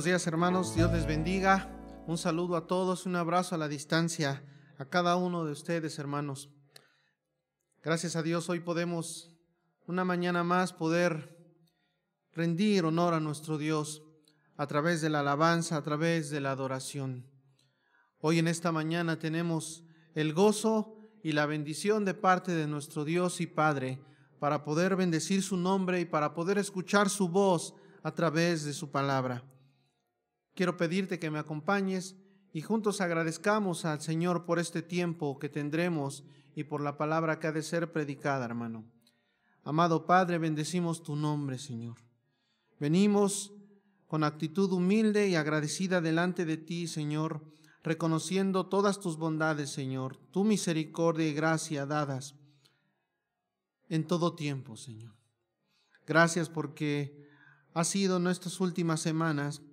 Buenos días, hermanos, Dios les bendiga. Un saludo a todos, un abrazo a la distancia a cada uno de ustedes, hermanos. Gracias a Dios hoy podemos una mañana más poder rendir honor a nuestro Dios a través de la alabanza, a través de la adoración. Hoy en esta mañana tenemos el gozo y la bendición de parte de nuestro Dios y Padre para poder bendecir su nombre y para poder escuchar su voz a través de su palabra. Quiero pedirte que me acompañes y juntos agradezcamos al Señor por este tiempo que tendremos y por la palabra que ha de ser predicada, hermano. Amado Padre, bendecimos tu nombre, Señor. Venimos con actitud humilde y agradecida delante de ti, Señor, reconociendo todas tus bondades, Señor, tu misericordia y gracia dadas en todo tiempo, Señor. Gracias porque ha sido en estas últimas semanas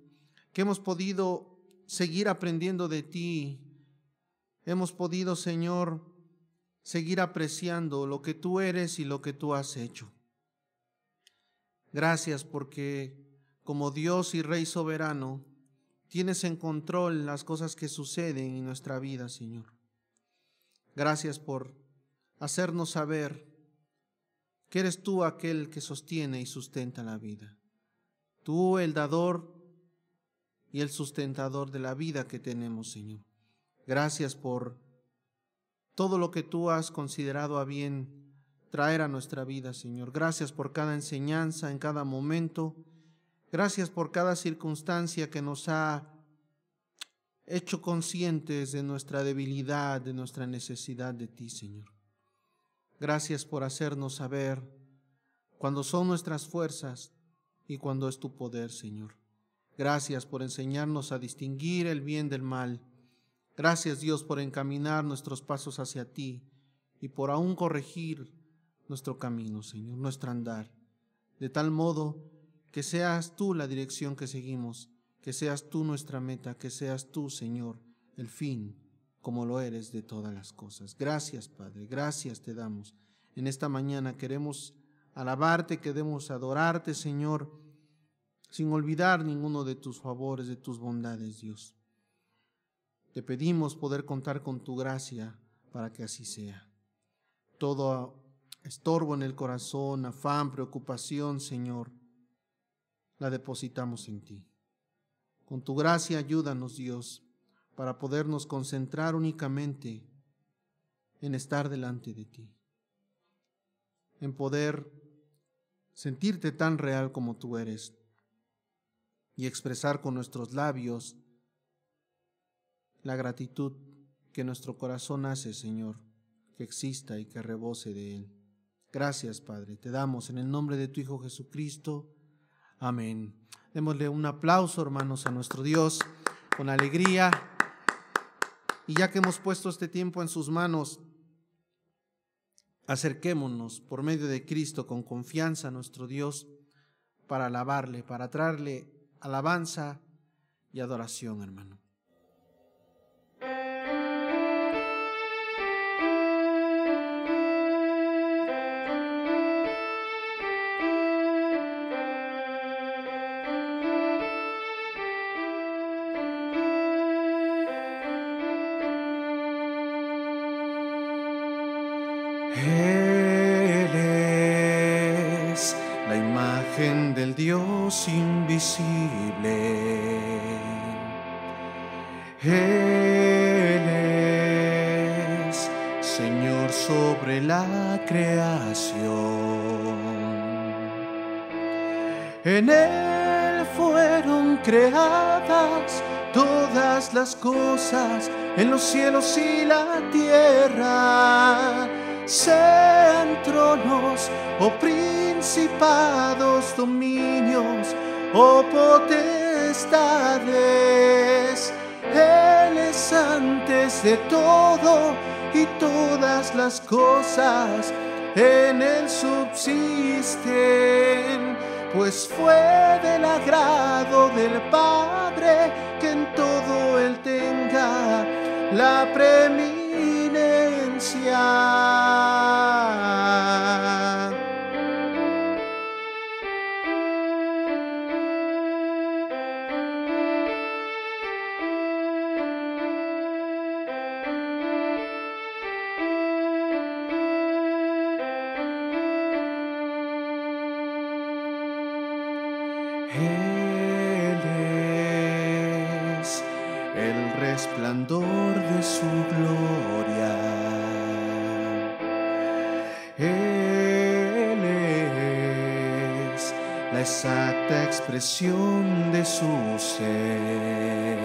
que hemos podido seguir aprendiendo de ti. Hemos podido, Señor, seguir apreciando lo que tú eres y lo que tú has hecho. Gracias porque como Dios y Rey soberano, tienes en control las cosas que suceden en nuestra vida, Señor. Gracias por hacernos saber que eres tú aquel que sostiene y sustenta la vida. Tú, el dador y el sustentador de la vida que tenemos, Señor. Gracias por todo lo que tú has considerado a bien traer a nuestra vida, Señor. Gracias por cada enseñanza en cada momento. Gracias por cada circunstancia que nos ha hecho conscientes de nuestra debilidad, de nuestra necesidad de ti, Señor. Gracias por hacernos saber cuándo son nuestras fuerzas y cuándo es tu poder, Señor. Gracias por enseñarnos a distinguir el bien del mal. Gracias, Dios, por encaminar nuestros pasos hacia ti y por aún corregir nuestro camino, Señor, nuestro andar, de tal modo que seas tú la dirección que seguimos, que seas tú nuestra meta, que seas tú, Señor, el fin, como lo eres de todas las cosas. Gracias, Padre, gracias te damos. En esta mañana queremos alabarte, queremos adorarte, Señor, sin olvidar ninguno de tus favores, de tus bondades, Dios. Te pedimos poder contar con tu gracia para que así sea. Todo estorbo en el corazón, afán, preocupación, Señor, la depositamos en ti. Con tu gracia ayúdanos, Dios, para podernos concentrar únicamente en estar delante de ti, en poder sentirte tan real como tú eres y expresar con nuestros labios la gratitud que nuestro corazón hace, Señor, que exista y que rebose de él. Gracias, Padre, te damos en el nombre de tu Hijo Jesucristo. Amén. Démosle un aplauso, hermanos, a nuestro Dios con alegría. Y ya que hemos puesto este tiempo en sus manos, acerquémonos por medio de Cristo con confianza a nuestro Dios para alabarle, para traerle alabanza y adoración, hermano. Él es la imagen del Dios invisible. Él es Señor sobre la creación. En Él fueron creadas todas las cosas en los cielos y la tierra, sean tronos o principados, dominios o potestades. Él es antes de todo y todas las cosas en Él subsisten, pues fue del agrado del Padre que en todo Él tenga la preeminencia. el resplandor de su gloria. Él es la exacta expresión de su ser.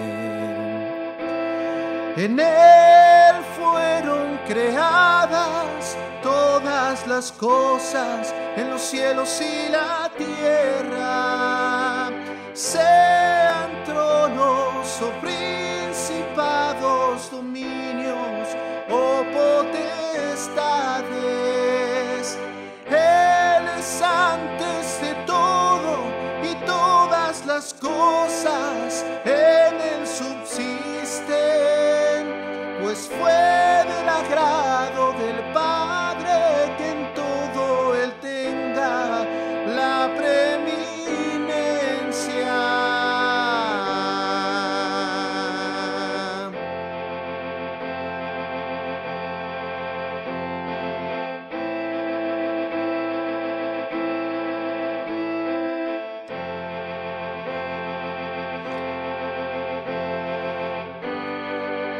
En Él fueron creadas todas las cosas en los cielos y la tierra, sean tronos o principados, dominios o potestades. Él es antes de todo y todas las cosas en Él subsisten, pues fue del agrado del Padre que en todo Él tenga la preeminencia.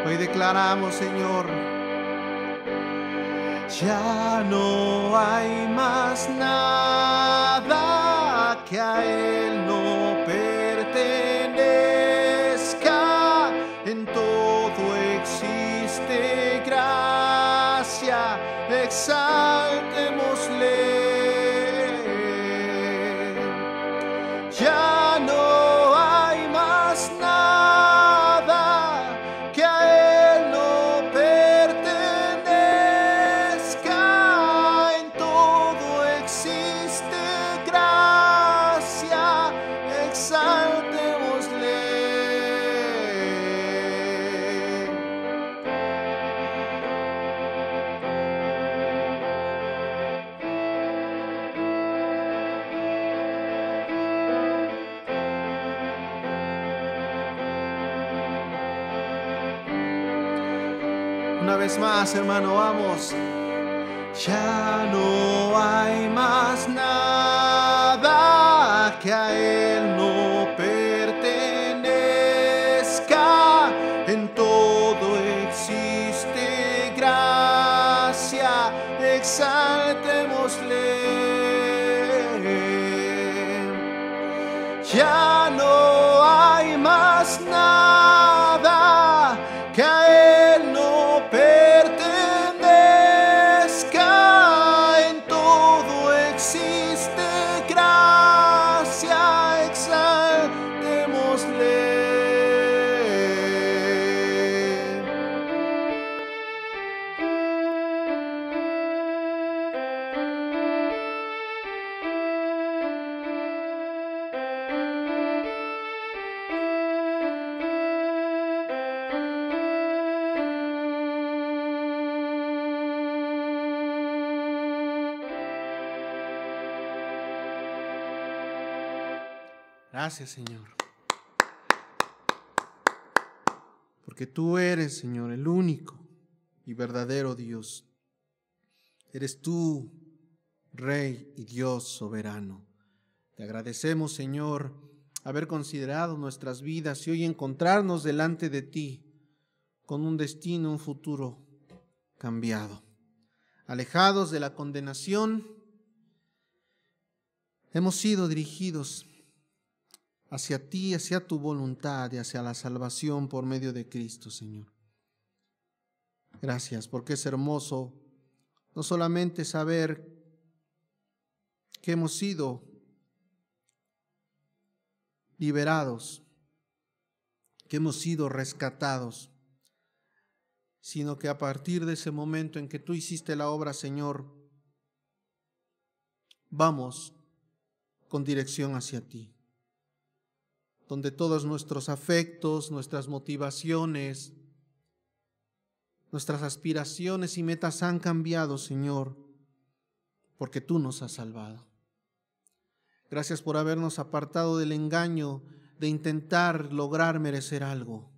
Hoy declaramos, Señor, ya no hay más nada que a Él no pertenezca. En todo existe gracia, exaltémosle. Ya no hay más nada que a Él no pertenezca. En todo existe gracia, exaltémosle. Una vez más, hermano, vamos. Ya no hay más nada que a Él no pertenezca. En todo existe gracia, exaltémosle. Ya no hay más nada que a Él no pertenezca. En todo existe gracia, exaltémosle. Gracias, Señor. Porque tú eres, Señor, el único y verdadero Dios. Eres tú, Rey y Dios soberano. Te agradecemos, Señor, haber considerado nuestras vidas y hoy encontrarnos delante de ti con un destino, un futuro cambiado. Alejados de la condenación, hemos sido dirigidos hacia ti, hacia tu voluntad y hacia la salvación por medio de Cristo, Señor. Gracias, porque es hermoso no solamente saber que hemos sido liberados, que hemos sido rescatados, sino que a partir de ese momento en que tú hiciste la obra, Señor, vamos con dirección hacia ti, donde todos nuestros afectos, nuestras motivaciones, nuestras aspiraciones y metas han cambiado, Señor, porque tú nos has salvado. Gracias por habernos apartado del engaño de intentar lograr merecer algo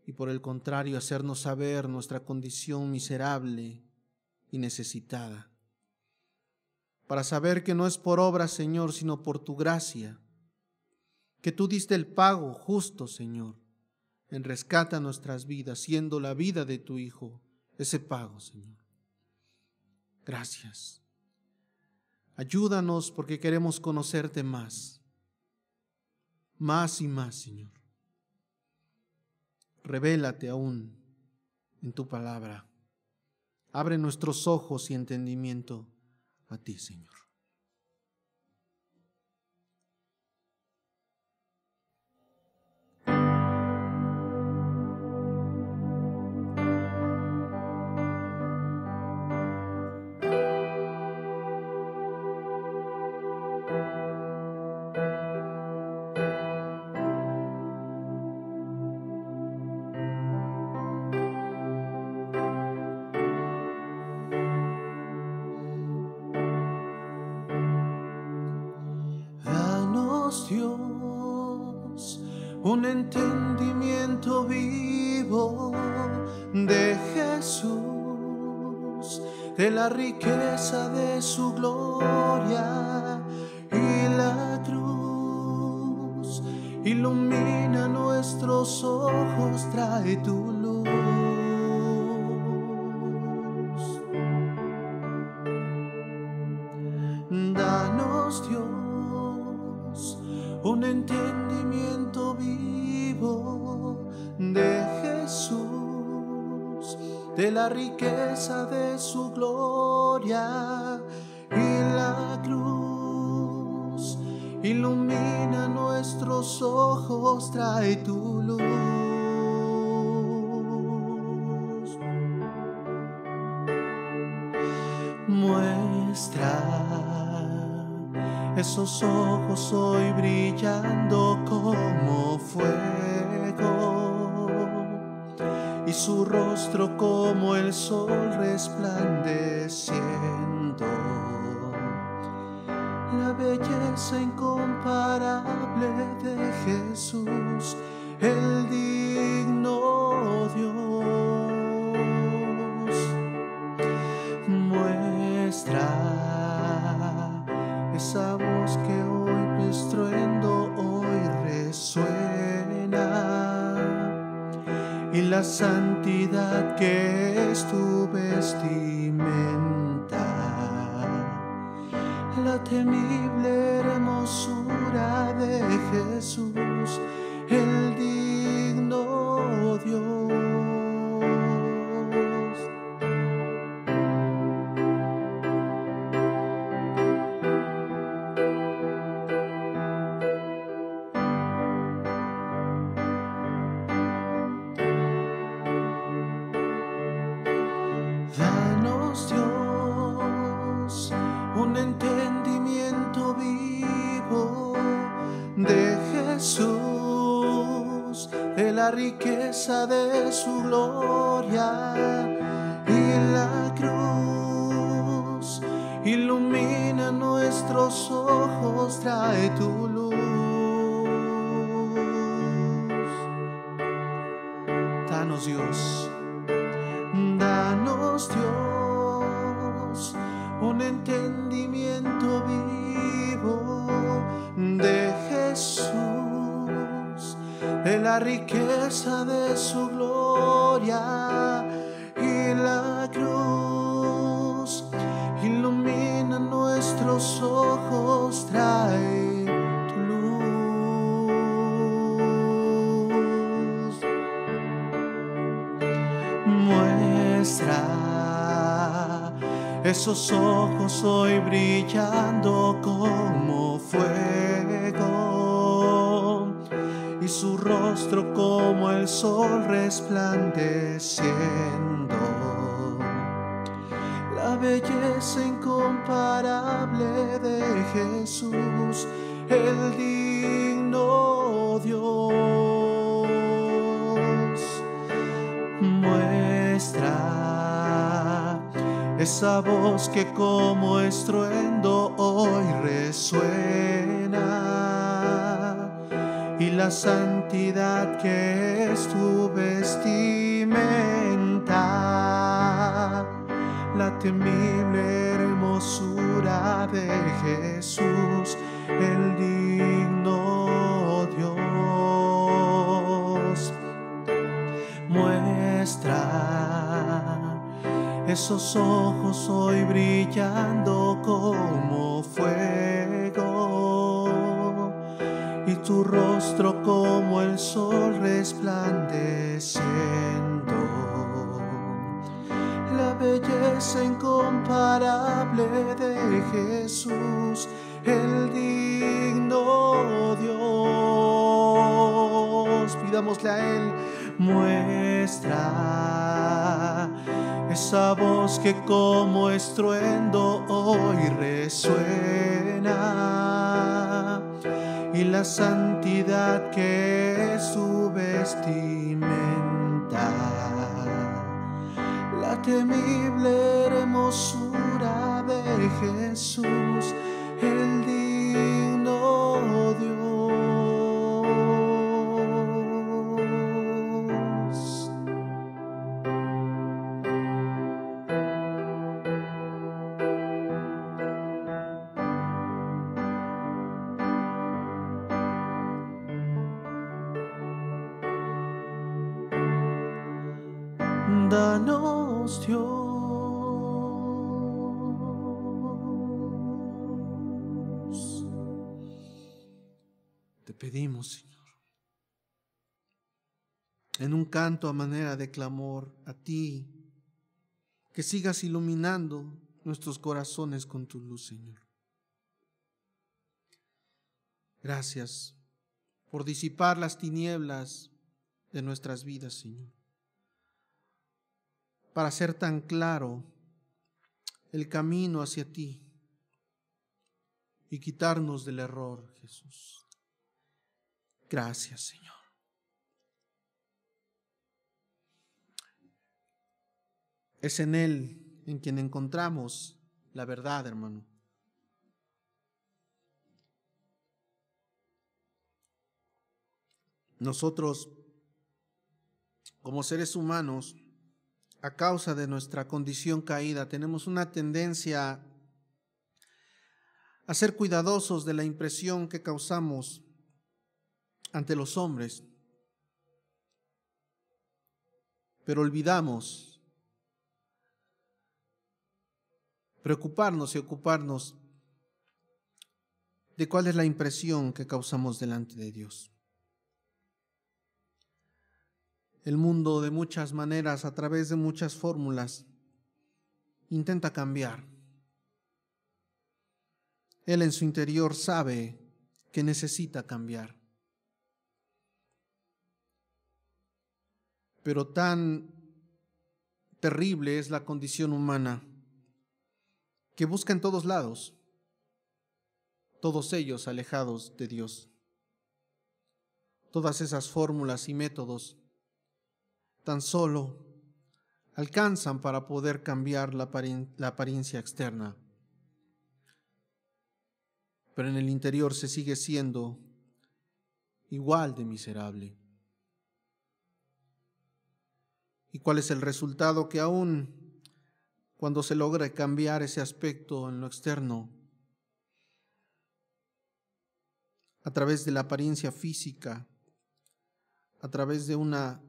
y por el contrario hacernos saber nuestra condición miserable y necesitada, para saber que no es por obra, Señor, sino por tu gracia, que tú diste el pago justo, Señor, en rescate a nuestras vidas, siendo la vida de tu Hijo ese pago, Señor. Gracias. Ayúdanos porque queremos conocerte más y más, Señor. Revélate aún en tu palabra. Abre nuestros ojos y entendimiento a ti, Señor. Dios, un entendimiento vivo de Jesús, de la riqueza de su gloria y la cruz. Ilumina nuestros ojos, trae tu luz. Danos, Dios, un entendimiento vivo de Jesús, de la riqueza de su gloria y la cruz. Ilumina nuestros ojos, trae tu luz. Muestra esos ojos hoy brillando como fuego y su rostro como el sol resplandeciendo. La belleza incomparable de Jesús, el digno Dios. Muestra esa voz que hoy estruendo hoy resuena, y la santidad que es tu vestimenta, la temible hermosura de Jesús, el digno Dios. Danos, Dios, un entendimiento vivo de Jesús, de la riqueza de su gloria y la cruz. Ilumina nuestros ojos, trae tu luz. Danos, Dios. Danos, Dios, un entendimiento vivo de Jesús, de la riqueza de su gloria y la cruz. Ilumina nuestros ojos, trae tu luz. Muestra esos ojos hoy brillando como fuego y su rostro como el sol resplandeciendo. La belleza incomparable de Jesús, el digno Dios. Muestra esa voz que como estruendo hoy resuena, y la santidad que es tu vestimenta, la temible hermosura de Jesús, el digno Dios. esos ojos hoy brillando como fuego, y tu rostro como el sol resplandeciendo. La belleza incomparable de Jesús, el digno Dios. Pidámosle a Él, muestra esa voz que como estruendo hoy resuena, y la santidad que es su vestimenta, la temible hermosura de Jesús, el digno Dios. Danos, Dios, te pedimos, Señor, en un canto a manera de clamor a ti, que sigas iluminando nuestros corazones con tu luz, Señor. Gracias por disipar las tinieblas de nuestras vidas, Señor, para hacer tan claro el camino hacia ti y quitarnos del error, Jesús. Gracias, Señor. Es en Él en quien encontramos la verdad, hermano. Nosotros, como seres humanos, a causa de nuestra condición caída, tenemos una tendencia a ser cuidadosos de la impresión que causamos ante los hombres, pero olvidamos preocuparnos y ocuparnos de cuál es la impresión que causamos delante de Dios. El mundo, de muchas maneras, a través de muchas fórmulas, intenta cambiar. Él en su interior sabe que necesita cambiar. Pero tan terrible es la condición humana que busca en todos lados, todos ellos alejados de Dios. Todas esas fórmulas y métodos tan solo alcanzan para poder cambiar la apariencia externa, pero en el interior se sigue siendo igual de miserable. ¿Y cuál es el resultado? Que aún cuando se logra cambiar ese aspecto en lo externo, a través de la apariencia física, a través de una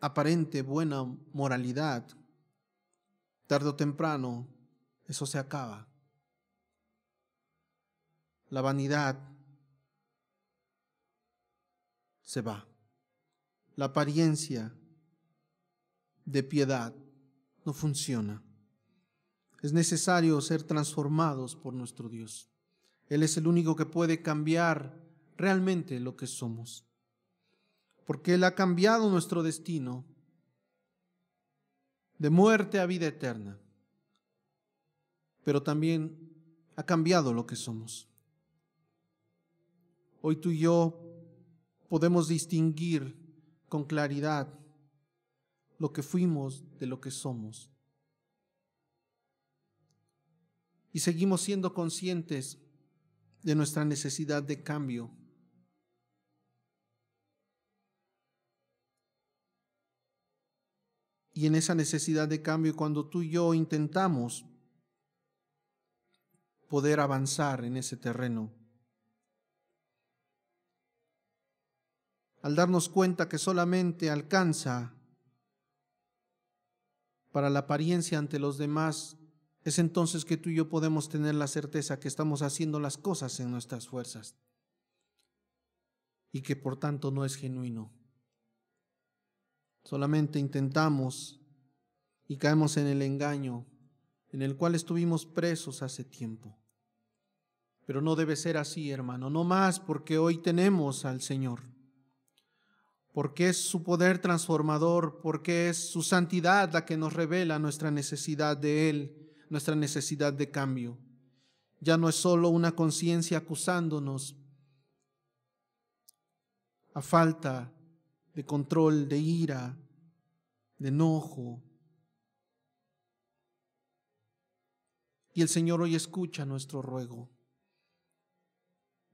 aparente buena moralidad, tarde o temprano eso se acaba. La vanidad se va. La apariencia de piedad no funciona. Es necesario ser transformados por nuestro Dios. Él es el único que puede cambiar realmente lo que somos, porque Él ha cambiado nuestro destino de muerte a vida eterna, pero también ha cambiado lo que somos. Hoy tú y yo podemos distinguir con claridad lo que fuimos de lo que somos. Y seguimos siendo conscientes de nuestra necesidad de cambio. Y en esa necesidad de cambio, cuando tú y yo intentamos poder avanzar en ese terreno, al darnos cuenta que solamente alcanza para la apariencia ante los demás, es entonces que tú y yo podemos tener la certeza que estamos haciendo las cosas en nuestras fuerzas y que por tanto no es genuino. Solamente intentamos y caemos en el engaño en el cual estuvimos presos hace tiempo. Pero no debe ser así, hermano, no más, porque hoy tenemos al Señor, porque es su poder transformador, porque es su santidad la que nos revela nuestra necesidad de Él, nuestra necesidad de cambio. Ya no es solo una conciencia acusándonos a falta de control, de ira, de enojo. Y el Señor hoy escucha nuestro ruego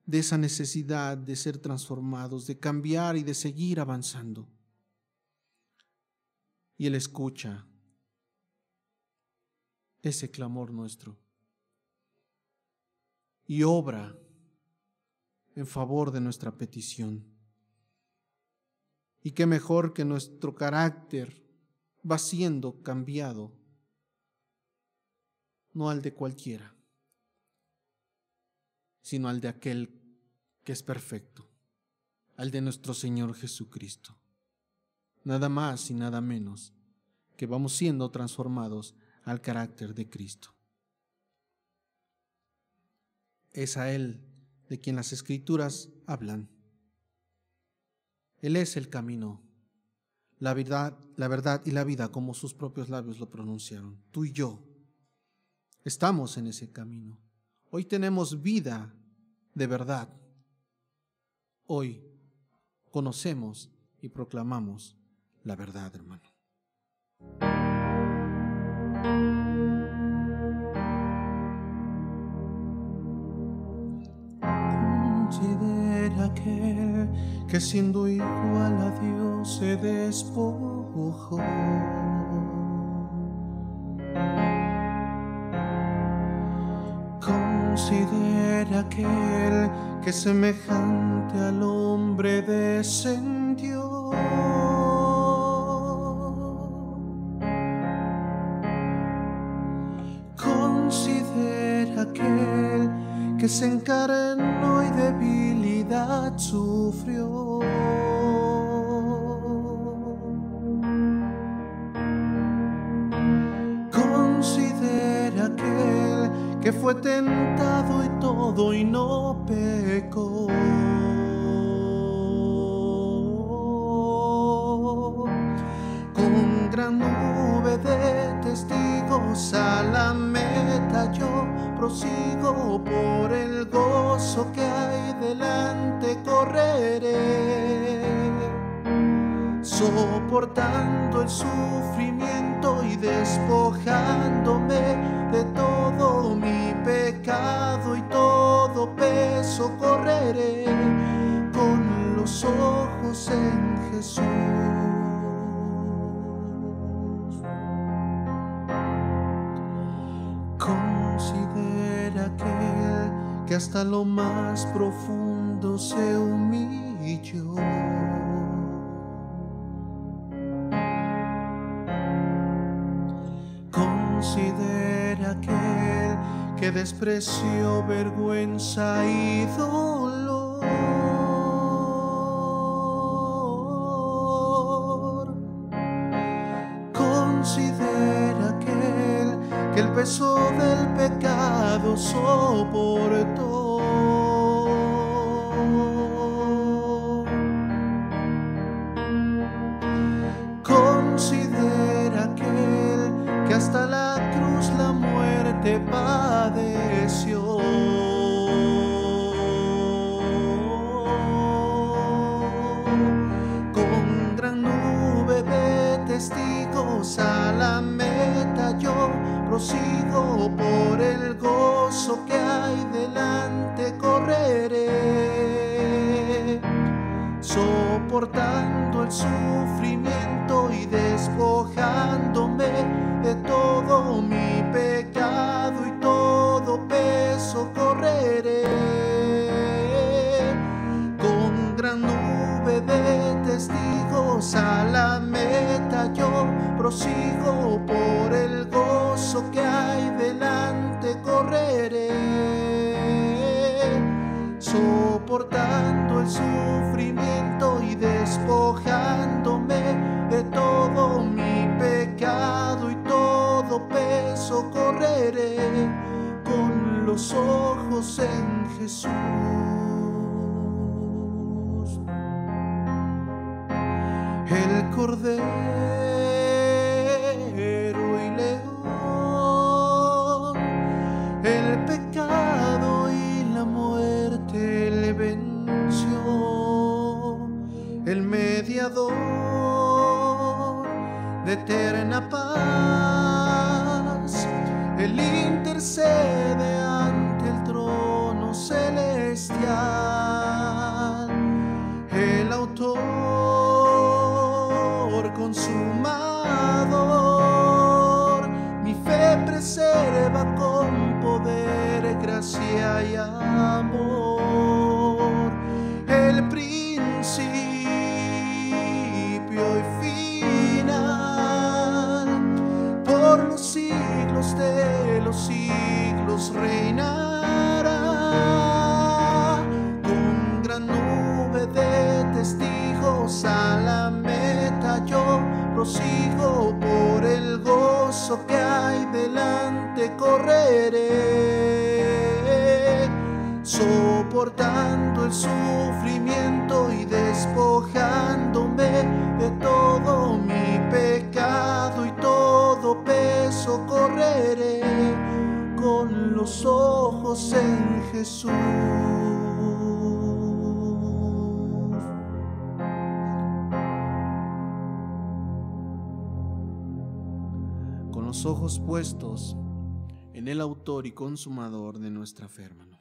de esa necesidad de ser transformados, de cambiar y de seguir avanzando. Y Él escucha ese clamor nuestro y obra en favor de nuestra petición. Y qué mejor que nuestro carácter va siendo cambiado, no al de cualquiera, sino al de aquel que es perfecto, al de nuestro Señor Jesucristo. Nada más y nada menos que vamos siendo transformados al carácter de Cristo. Es a Él de quien las Escrituras hablan. Él es el camino, la verdad y la vida, como sus propios labios lo pronunciaron. Tú y yo estamos en ese camino. Hoy tenemos vida de verdad. Hoy conocemos y proclamamos la verdad, hermano. Considera aquel que siendo igual a Dios se despojó. Considera aquel que semejante al hombre descendió. Considera aquel que se encarnó y debilidad sufrió. Considera aquel que fue tentado y todo y no pecó. Con gran nube de testigos a la meta yo prosigo, por el gozo que hay delante correré, soportando el sufrimiento y despojándome de todo mi pecado y todo peso correré con los ojos en Jesús. Considera aquel que hasta lo más profundo se humilló. Considera aquel que despreció vergüenza y dolor. Considera aquel que el peso del pecado soportó. Considera aquel que hasta la cruz la muerte padeció. Con gran nube de testigos a la meta yo prosigo, por el gozo que hay delante correré, soportando el sufrimiento y despojándome de todo mi pecado y todo peso correré. Con gran nube de testigos a la meta yo prosigo por el gozo que hay delante, correré, soportando el sufrimiento y despojándome de todo mi pecado y todo peso, correré con los ojos en Jesús. El Cordero y León, el pecado y la muerte le venció, el mediador de eterna paz, él intercede ante el trono celestial, el autor consumador, mi fe preserva con poder, gracia y amor, el principio y final, por los siglos de los siglos reinará, con gran nube de testigos a la meta yo prosigo, por el gozo que hay delante correré, soportando el sufrimiento y despojándome de todo mi pecado y todo peso, correré con los ojos en Jesús. Con los ojos puestos en el autor y consumador de nuestra fe, hermano.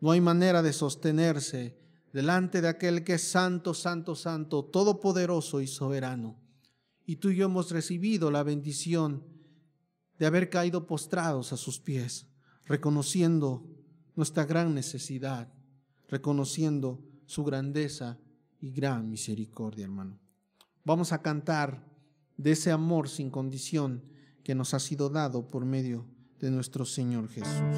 No hay manera de sostenerse delante de aquel que es santo, santo, santo, todopoderoso y soberano. Y tú y yo hemos recibido la bendición de haber caído postrados a sus pies, reconociendo nuestra gran necesidad, reconociendo su grandeza y gran misericordia, hermano. Vamos a cantar de ese amor sin condición que nos ha sido dado por medio de nuestro Señor Jesús.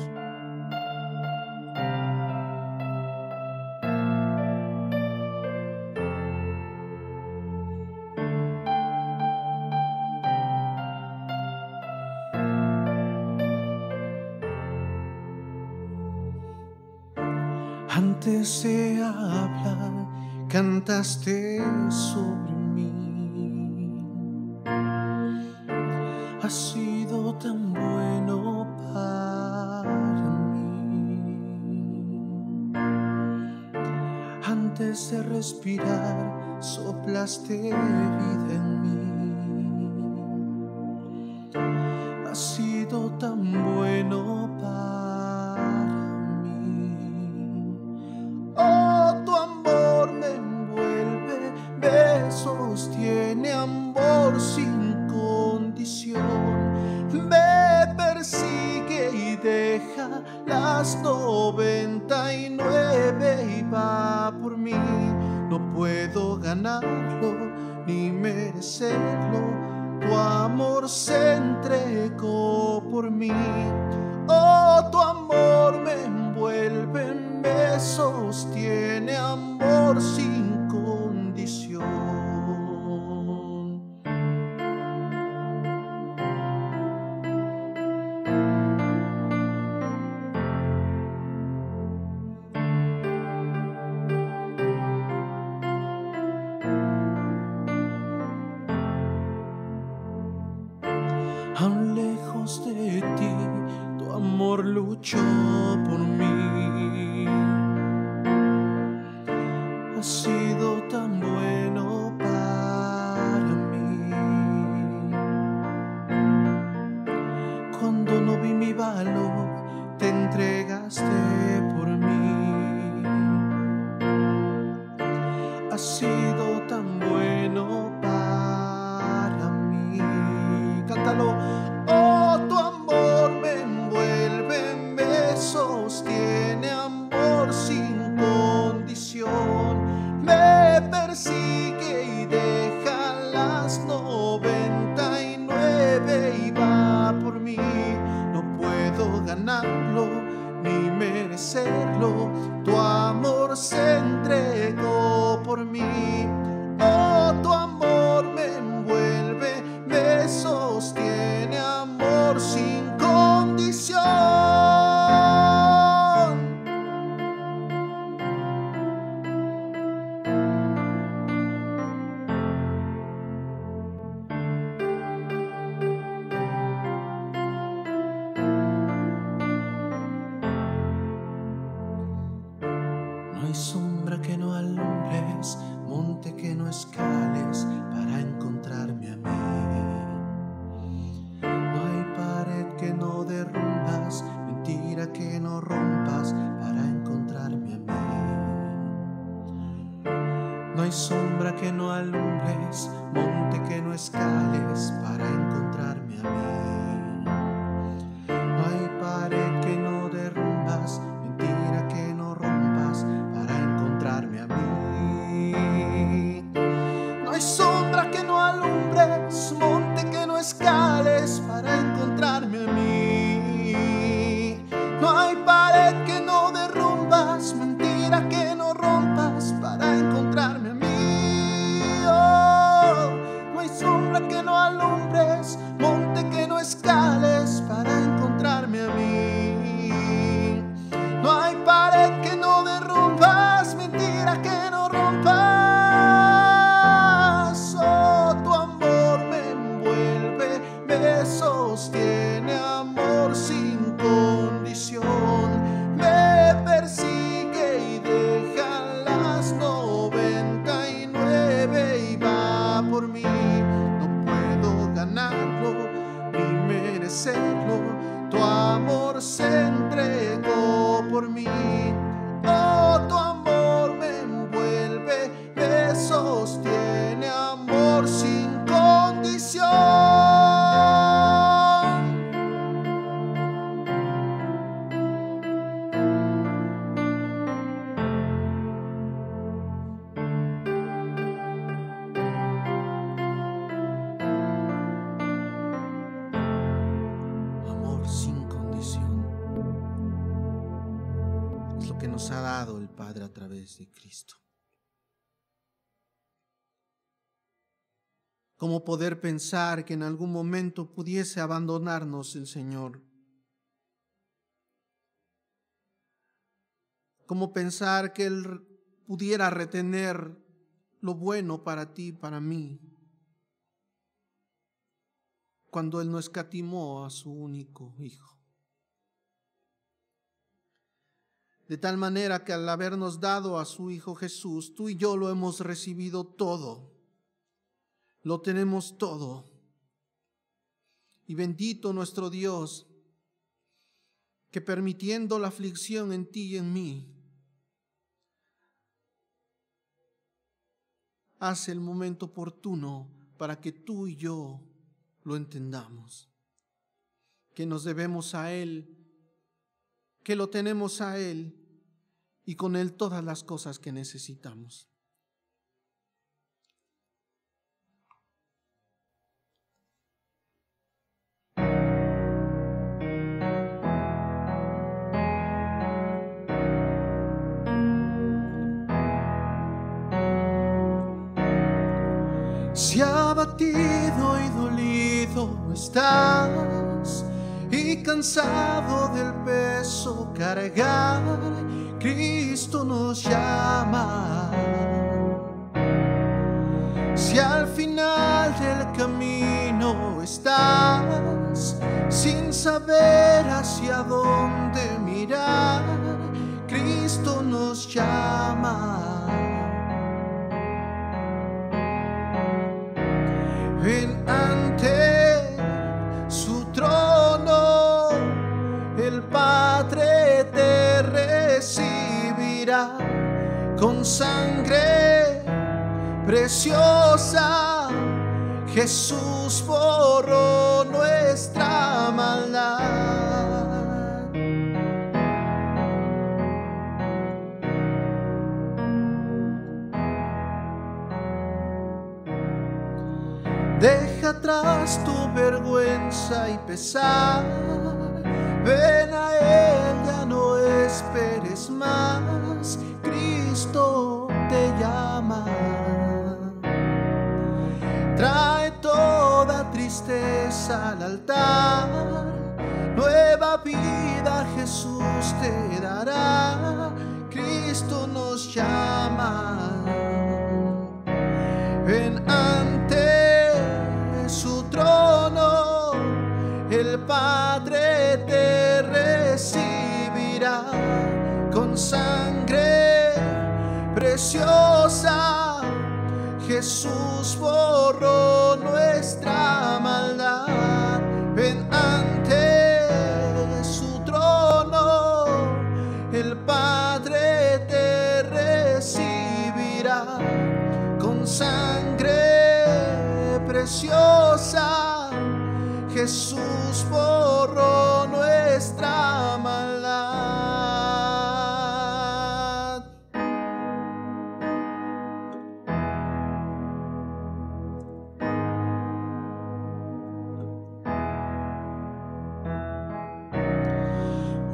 Antes se habla, cantaste sobre mí. Has sido tan bueno para mí. Antes de respirar, soplaste vida en mí. Has sido tan bueno para mí. Oh, tu amor me envuelve, me sostiene, amor sin condición. Me persigue y deja las 99 y va por mí. No puedo ganarlo ni merecerlo, tu amor se entregó por mí. Oh, tu amor me envuelve, me sostiene, amor sin condición. Aún lejos de ti, tu amor luchó por mí. Has sido tan bueno para mí. Cuando no vi mi valor, te entregaste por mí. Has sido tan bueno para mí. Cántalo. Oh, tu amor me envuelve, me sostiene, amor sin condición. amor se entregó por mí. Oh, tu amor me envuelve, me sostiene, amor sin condición. No hay sombra que no alumbres, monte que no escales para encontrarme a mí. No hay pared que no derrumbas, mentira que no rompas para encontrarme a mí. No hay sombra que no alumbres, monte que no escales para encontrarme a mí. No hay pared que no derrumbas, mentira que no rompas para encontrarme a mí. No hay sombra que no alumbres, monte que no escales para encontrarme a mí. No hay pared que no derrumbas, mentira que no rompas para encontrarme a mí. Oh, no hay sombra que no alumbres, monte que no escales para encontrarme a mí. No hay pared que no derrumbas, mentira que no rompas. Oh, tu amor me envuelve, me sostiene, amor sin condición. Me persigue y deja las 99 y va por mí. No puedo ganarlo ni merecerlo, tu amor se entregó por mí. Oh, tu amor me envuelve, me sostiene, amor sin condición. Amor sin condición es lo que nos ha dado el Padre a través de Cristo. ¿Cómo poder pensar que en algún momento pudiese abandonarnos el Señor? ¿Cómo pensar que Él pudiera retener lo bueno para ti, para mí, cuando Él no escatimó a su único Hijo? De tal manera que al habernos dado a su Hijo Jesús, tú y yo lo hemos recibido todo. Lo tenemos todo. Y bendito nuestro Dios, que permitiendo la aflicción en ti y en mí, hace el momento oportuno para que tú y yo lo entendamos. Que nos debemos a Él, que lo tenemos a Él y con Él todas las cosas que necesitamos. Si abatido y dolido estás y cansado del peso cargar, Cristo nos llama. Si al final del camino estás sin saber hacia dónde mirar, Cristo nos llama. Ven ante su trono, el Padre te recibirá con sangre preciosa. Jesús borró nuestra maldad. Deja atrás tu vergüenza y pesar, ven a Él, ya no esperes más. Cristo al altar, nueva vida Jesús te dará. Cristo nos llama, ven ante su trono, el Padre te recibirá con sangre preciosa. Jesús borró nuestra maldad, ven ante su trono, el Padre te recibirá con sangre preciosa. Jesús borró nuestra maldad.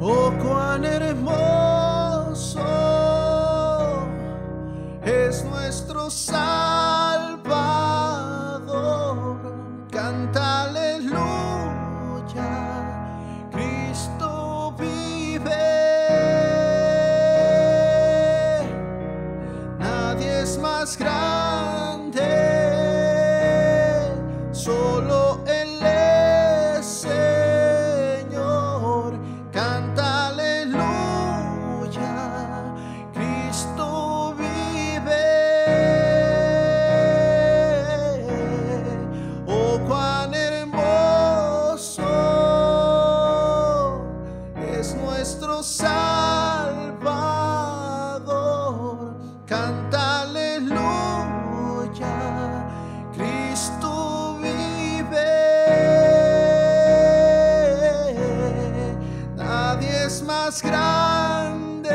Oh, cuán hermoso es nuestro Salvador. Canta aleluya, Cristo vive. Nadie es más grande, solo Él es Señor. Canta aleluya, Cristo vive. Oh, cuán hermoso es nuestro Salvador. Canta aleluya, Cristo vive. Nadie es más grande,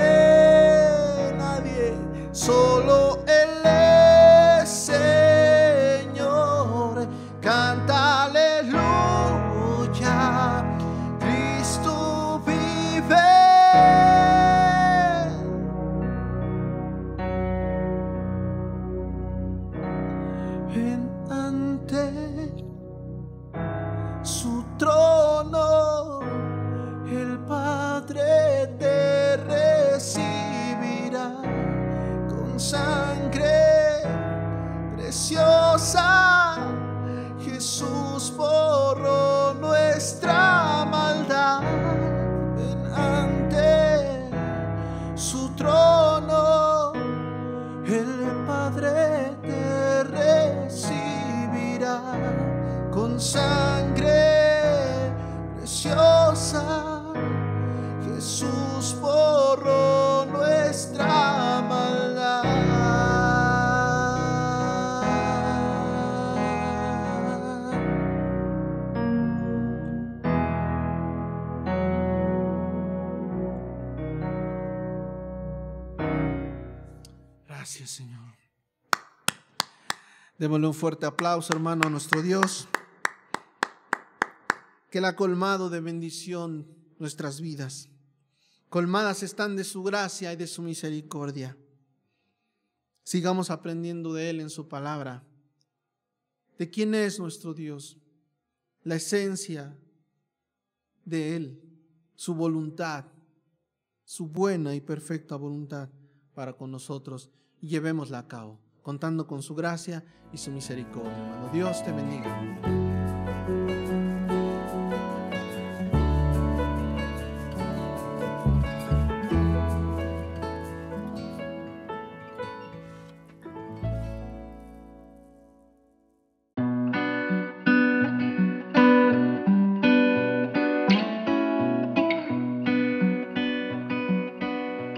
nadie, solo Él es Señor. Canta aleluya, Cristo vive. Ven ante su trono, el Padre te recibirá con sangre preciosa. Jesús borró nuestra maldad, ven ante su trono, el Padre te recibirá con sangre preciosa. Jesús borró nuestra maldad. Gracias, Señor. Démosle un fuerte aplauso, hermano, a nuestro Dios, que Él ha colmado de bendición nuestras vidas. Colmadas están de su gracia y de su misericordia. Sigamos aprendiendo de Él en su palabra, de quién es nuestro Dios, la esencia de Él, su voluntad, su buena y perfecta voluntad para con nosotros, y llevémosla a cabo, contando con su gracia y su misericordia, hermano. Dios te bendiga.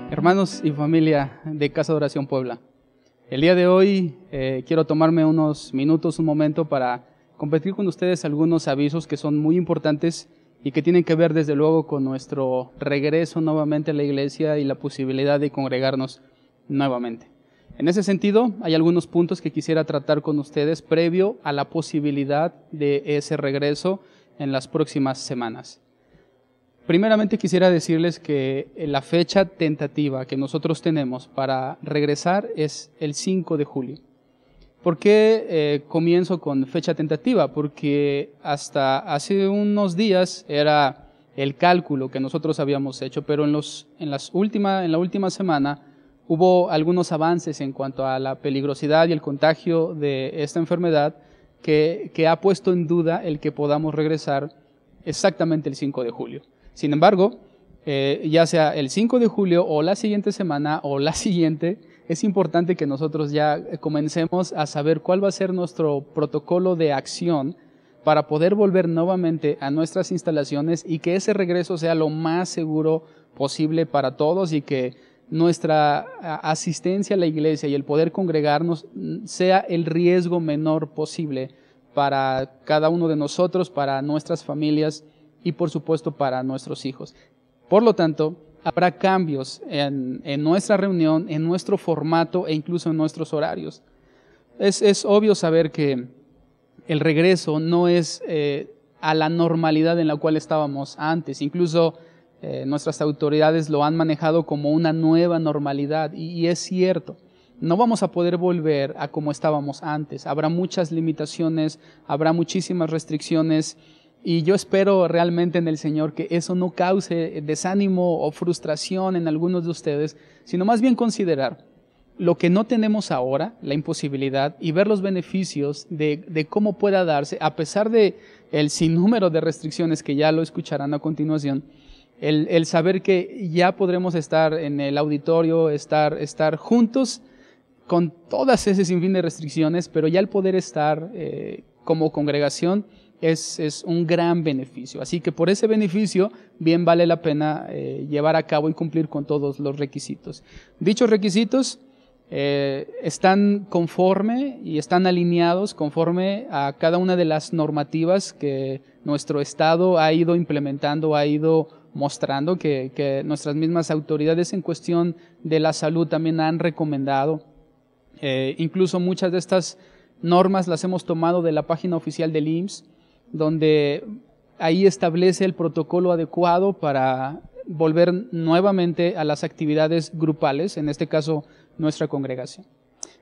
Hermanos y familia de Casa de Oración Puebla, el día de hoy quiero tomarme unos minutos, un momento para compartir con ustedes algunos avisos que son muy importantes y que tienen que ver desde luego con nuestro regreso nuevamente a la iglesia y la posibilidad de congregarnos nuevamente. En ese sentido, hay algunos puntos que quisiera tratar con ustedes previo a la posibilidad de ese regreso en las próximas semanas. Primeramente quisiera decirles que la fecha tentativa que nosotros tenemos para regresar es el 5 de julio. ¿Por qué comienzo con fecha tentativa? Porque hasta hace unos días era el cálculo que nosotros habíamos hecho, pero en la última semana hubo algunos avances en cuanto a la peligrosidad y el contagio de esta enfermedad que ha puesto en duda el que podamos regresar exactamente el 5 de julio. Sin embargo, ya sea el 5 de julio o la siguiente semana o la siguiente, es importante que nosotros ya comencemos a saber cuál va a ser nuestro protocolo de acción para poder volver nuevamente a nuestras instalaciones y que ese regreso sea lo más seguro posible para todos y que nuestra asistencia a la iglesia y el poder congregarnos sea el riesgo menor posible para cada uno de nosotros, para nuestras familias y por supuesto para nuestros hijos. Por lo tanto, habrá cambios en nuestra reunión, en nuestro formato e incluso en nuestros horarios. Es obvio saber que el regreso no es a la normalidad en la cual estábamos antes. Incluso nuestras autoridades lo han manejado como una nueva normalidad y es cierto. No vamos a poder volver a como estábamos antes. Habrá muchas limitaciones, habrá muchísimas restricciones. Y yo espero realmente en el Señor que eso no cause desánimo o frustración en algunos de ustedes, sino más bien considerar lo que no tenemos ahora, la imposibilidad, y ver los beneficios de cómo pueda darse, a pesar de el sinnúmero de restricciones que ya lo escucharán a continuación, el saber que ya podremos estar en el auditorio, estar juntos con todas ese sinfín de restricciones, pero ya el poder estar como congregación es un gran beneficio. Así que por ese beneficio bien vale la pena llevar a cabo y cumplir con todos los requisitos. Dichos requisitos están conforme y están alineados conforme a cada una de las normativas que nuestro Estado ha ido implementando, ha ido mostrando, que nuestras mismas autoridades en cuestión de la salud también han recomendado. Incluso muchas de estas normas las hemos tomado de la página oficial del IMSS, donde ahí establece el protocolo adecuado para volver nuevamente a las actividades grupales, en este caso nuestra congregación.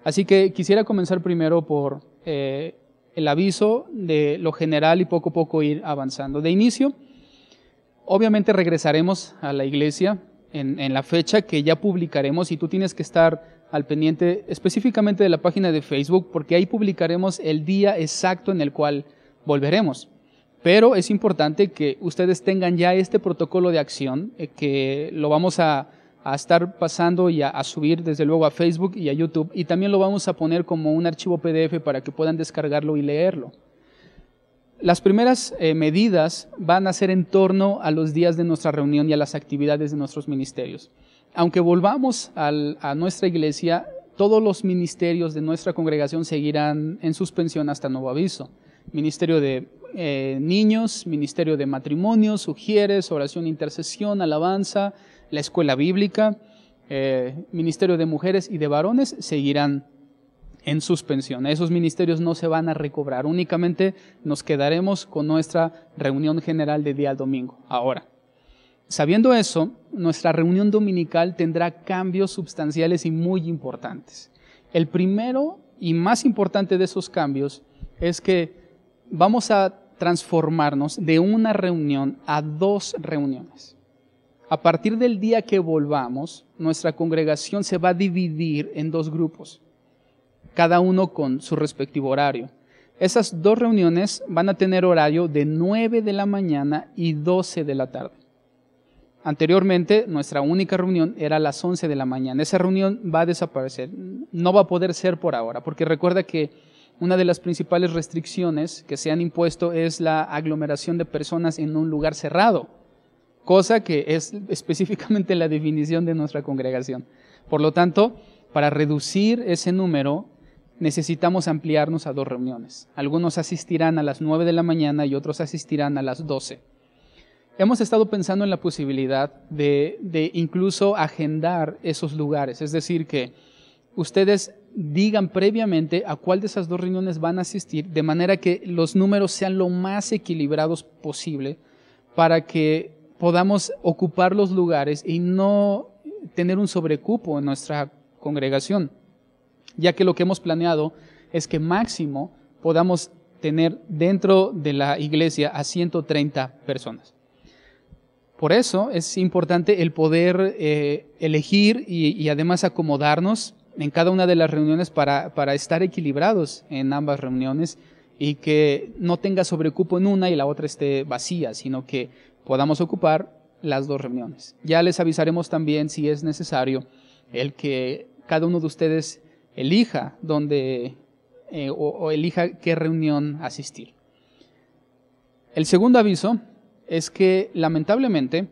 Así que quisiera comenzar primero por el aviso de lo general y poco a poco ir avanzando. De inicio, obviamente regresaremos a la iglesia en la fecha que ya publicaremos y tú tienes que estar al pendiente específicamente de la página de Facebook porque ahí publicaremos el día exacto en el cual volveremos. Pero es importante que ustedes tengan ya este protocolo de acción que lo vamos a estar pasando y a subir desde luego a Facebook y a YouTube y también lo vamos a poner como un archivo PDF para que puedan descargarlo y leerlo. Las primeras medidas van a ser en torno a los días de nuestra reunión y a las actividades de nuestros ministerios. Aunque volvamos a nuestra iglesia, todos los ministerios de nuestra congregación seguirán en suspensión hasta nuevo aviso. Ministerio de niños, ministerio de matrimonios, sugieres, oración, intercesión, alabanza, la escuela bíblica, ministerio de mujeres y de varones seguirán en suspensión. Esos ministerios no se van a recobrar, únicamente nos quedaremos con nuestra reunión general de día domingo. Ahora, sabiendo eso, nuestra reunión dominical tendrá cambios sustanciales y muy importantes. El primero y más importante de esos cambios es que vamos a transformarnos de una reunión a 2 reuniones. A partir del día que volvamos, nuestra congregación se va a dividir en 2 grupos, cada uno con su respectivo horario. Esas 2 reuniones van a tener horario de 9 de la mañana y 12 de la tarde. Anteriormente, nuestra única reunión era a las 11 de la mañana. Esa reunión va a desaparecer, no va a poder ser por ahora, porque recuerda que una de las principales restricciones que se han impuesto es la aglomeración de personas en un lugar cerrado, cosa que es específicamente la definición de nuestra congregación. Por lo tanto, para reducir ese número, necesitamos ampliarnos a 2 reuniones. Algunos asistirán a las 9 de la mañana y otros asistirán a las 12. Hemos estado pensando en la posibilidad de incluso agendar esos lugares, es decir, que ustedes digan previamente a cuál de esas 2 reuniones van a asistir, de manera que los números sean lo más equilibrados posible para que podamos ocupar los lugares y no tener un sobrecupo en nuestra congregación, ya que lo que hemos planeado es que máximo podamos tener dentro de la iglesia a 130 personas. Por eso es importante el poder elegir y además acomodarnos en cada una de las reuniones para estar equilibrados en ambas reuniones y que no tenga sobrecupo en una y la otra esté vacía, sino que podamos ocupar las dos reuniones. Ya les avisaremos también, si es necesario, el que cada uno de ustedes elija dónde o elija qué reunión asistir. El segundo aviso es que lamentablemente,